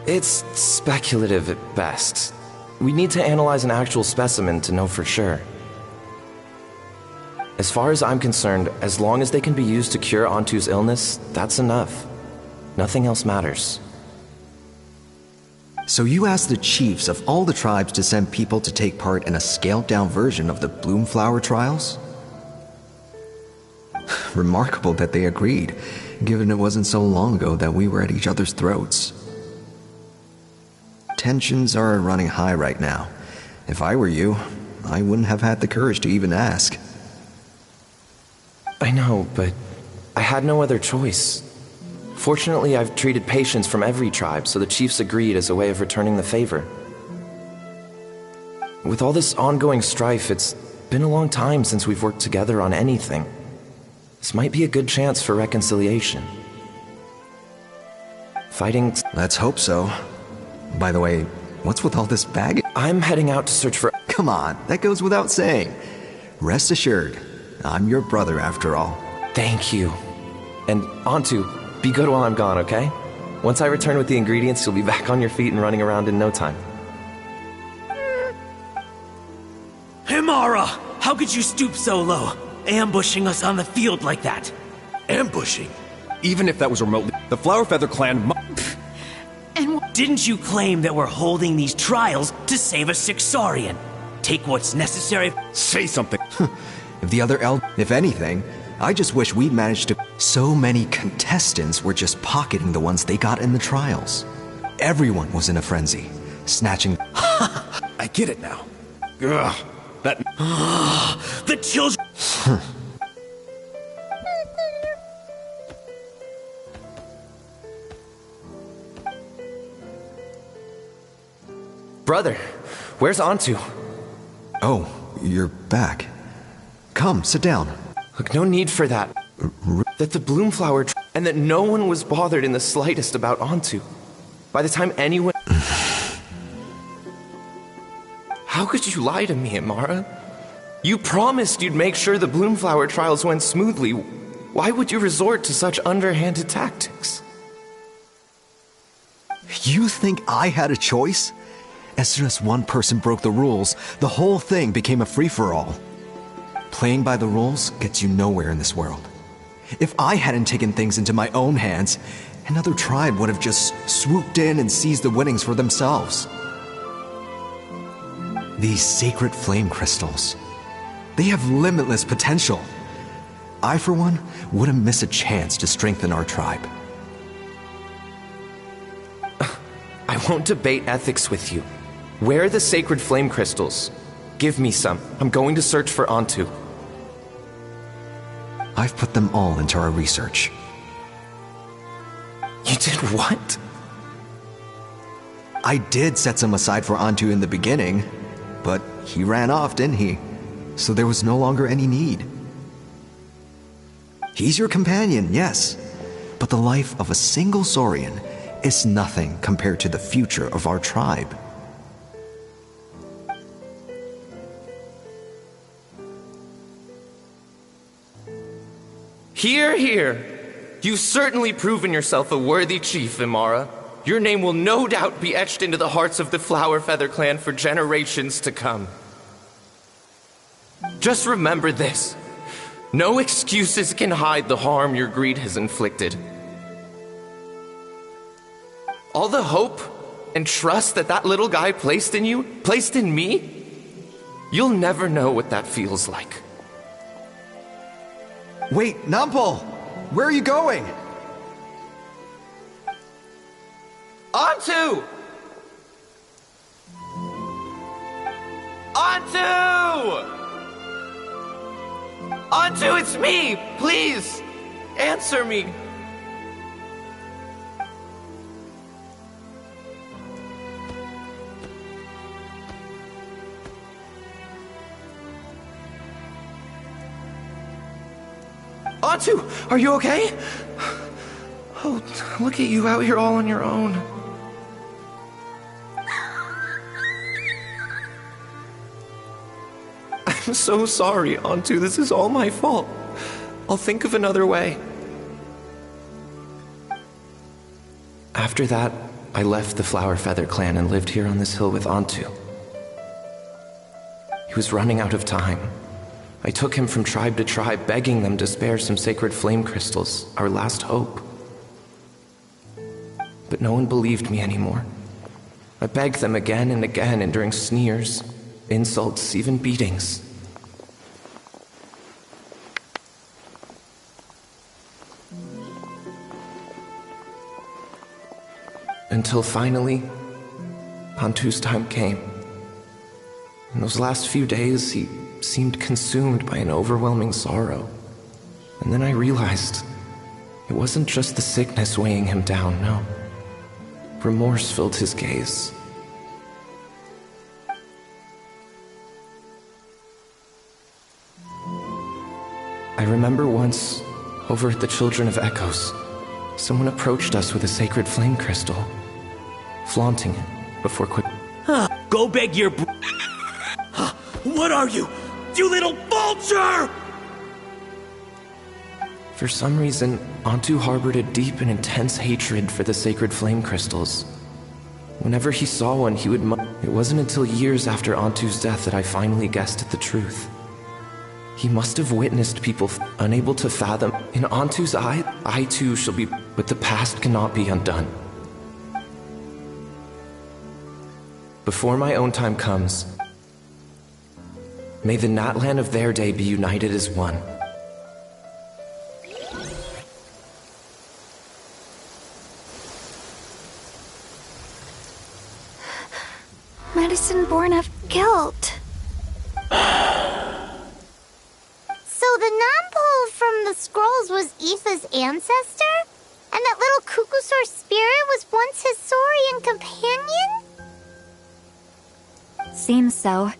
It's speculative at best. We need to analyze an actual specimen to know for sure. As far as I'm concerned, as long as they can be used to cure Antu's illness, that's enough. Nothing else matters. So you asked the chiefs of all the tribes to send people to take part in a scaled-down version of the Bloomflower trials? Remarkable that they agreed, given it wasn't so long ago that we were at each other's throats. Tensions are running high right now. If I were you, I wouldn't have had the courage to even ask. I know, but I had no other choice. Fortunately, I've treated patients from every tribe, so the chiefs agreed as a way of returning the favor. With all this ongoing strife, it's been a long time since we've worked together on anything. This might be a good chance for reconciliation. Fighting... Let's hope so. By the way, what's with all this baggage? I'm heading out to search for... Come on, that goes without saying. Rest assured, I'm your brother after all. Thank you. And Antu, be good while I'm gone, okay? Once I return with the ingredients, you'll be back on your feet and running around in no time. Himara! How could you stoop so low? Ambushing us on the field like that. Ambushing? Even if that was remotely... The Flower Feather clan And didn't you claim that we're holding these trials to save a Sixarian? Take what's necessary... Say something. If the other If anything, I just wish we'd managed to... So many contestants were just pocketing the ones they got in the trials. Everyone was in a frenzy, snatching... I get it now. Ugh, that... The children... Brother, where's Antu? Oh, you're back. Come, sit down. Look, no need for that. That the Bloomflower... And that no one was bothered in the slightest about Antu. By the time anyone... How could you lie to me, Himara? You promised you'd make sure the Bloomflower trials went smoothly. Why would you resort to such underhanded tactics? You think I had a choice? As soon as one person broke the rules, the whole thing became a free-for-all. Playing by the rules gets you nowhere in this world. If I hadn't taken things into my own hands, another tribe would have just swooped in and seized the winnings for themselves. These sacred flame crystals, they have limitless potential. I, for one, wouldn't miss a chance to strengthen our tribe. I won't debate ethics with you. Where are the sacred flame crystals? Give me some. I'm going to search for Antu. I've put them all into our research. You did what? I did set some aside for Antu in the beginning, but he ran off, didn't he? So there was no longer any need. He's your companion, yes, but the life of a single Saurian is nothing compared to the future of our tribe. Hear, hear. You've certainly proven yourself a worthy chief, Himara. Your name will no doubt be etched into the hearts of the Flower Feather clan for generations to come. Just remember this. No excuses can hide the harm your greed has inflicted. All the hope and trust that little guy placed in you, placed in me, you'll never know what that feels like. Wait, Nampal! Where are you going? Antu! Antu! Antu, it's me! Please! Answer me! Antu, are you okay? Oh, look at you out here all on your own. I'm so sorry, Antu. This is all my fault. I'll think of another way. After that, I left the Flower Feather clan and lived here on this hill with Antu. He was running out of time. I took him from tribe to tribe, begging them to spare some sacred flame crystals, our last hope. But no one believed me anymore. I begged them again and again, enduring sneers, insults, even beatings. Until finally, Antu's time came. In those last few days, he seemed consumed by an overwhelming sorrow. And then I realized it wasn't just the sickness weighing him down, no. Remorse filled his gaze. I remember once, over at the Children of Echoes, someone approached us with a sacred flame crystal, flaunting it before quick. Go beg your What are you? You little vulture! For some reason, Antu harbored a deep and intense hatred for the sacred flame crystals. Whenever he saw one, he would It wasn't until years after Antu's death that I finally guessed at the truth. He must have witnessed people unable to fathom. In Antu's eye, I too shall be, but the past cannot be undone. Before my own time comes, may the Natlan of their day be united as one. Medicine born of guilt. So the non-pole from the scrolls was Aoife's ancestor? And that little Cuckoosaur spirit was once his saurian companion? Seems so.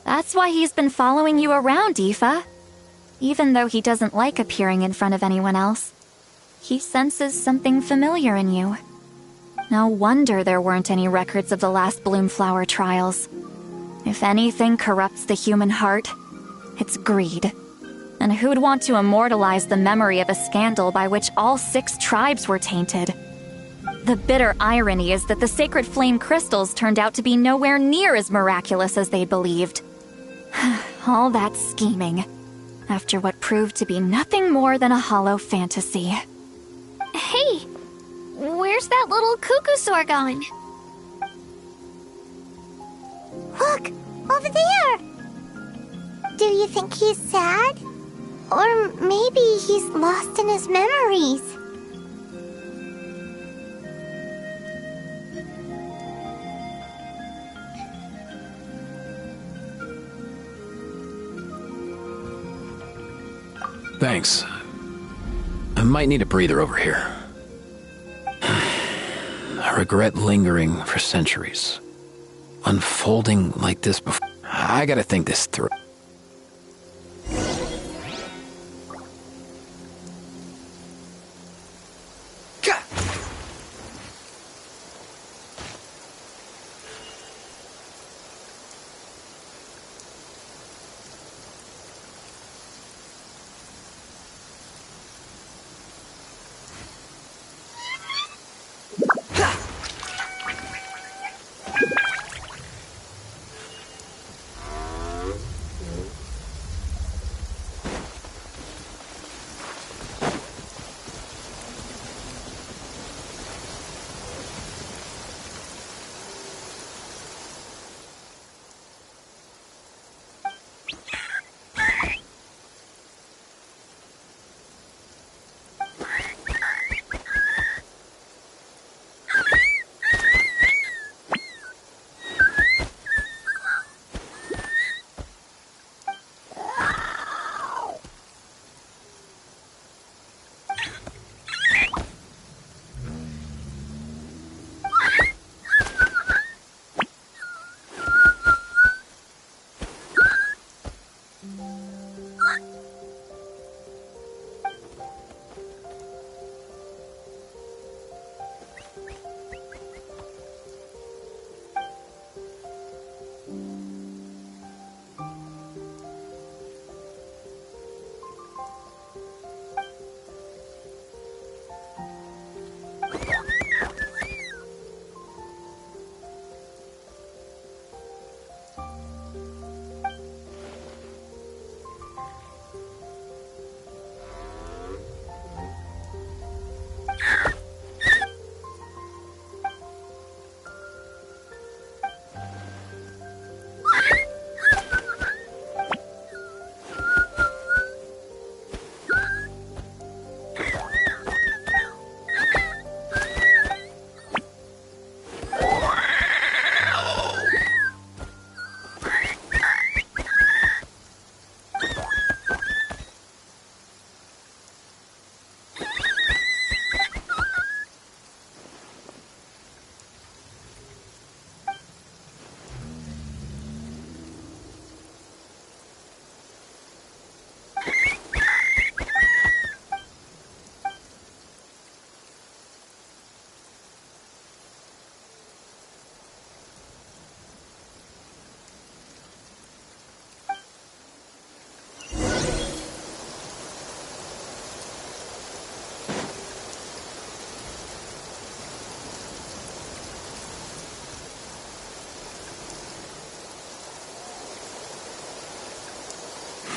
That's why he's been following you around, Aoife. Even though he doesn't like appearing in front of anyone else, he senses something familiar in you. No wonder there weren't any records of the last Bloomflower trials. If anything corrupts the human heart, it's greed. And who'd want to immortalize the memory of a scandal by which all 6 tribes were tainted? The bitter irony is that the sacred flame crystals turned out to be nowhere near as miraculous as they believed. All that scheming, after what proved to be nothing more than a hollow fantasy. Hey, where's that little Cuckoosaur gone? Look, over there! Do you think he's sad? Or maybe he's lost in his memories? Thanks. I might need a breather over here. I regret lingering for centuries. Unfolding like this before. I gotta think this through.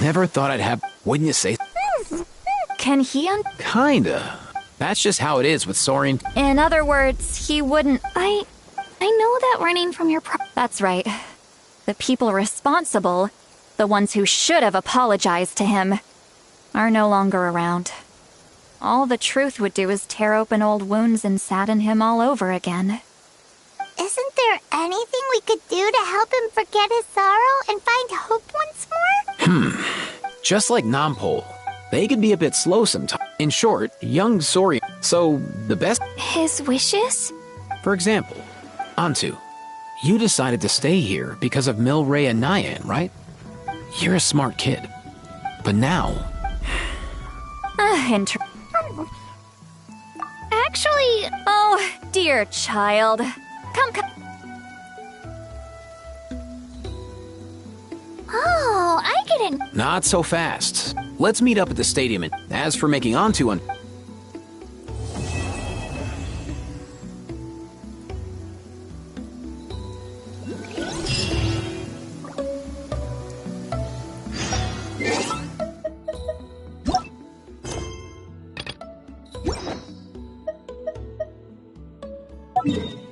Never thought I'd have... Wouldn't you say? Can he Kinda. That's just how it is with Saurian... In other words, he wouldn't... I know that running from your That's right. The people responsible, the ones who should have apologized to him, are no longer around. All the truth would do is tear open old wounds and sadden him all over again. Isn't there anything we could do to help him forget his sorrow and find hope once more? Just like Nampol, they can be a bit slow sometimes. In short, young Saurian... So, the best... His wishes? For example, Antu, you decided to stay here because of Milray and Nyan, right? You're a smart kid. But now... Actually... Oh, dear child. Come. Oh, I get it. Not so fast. Let's meet up at the stadium, and as for making Antu un... Yeah.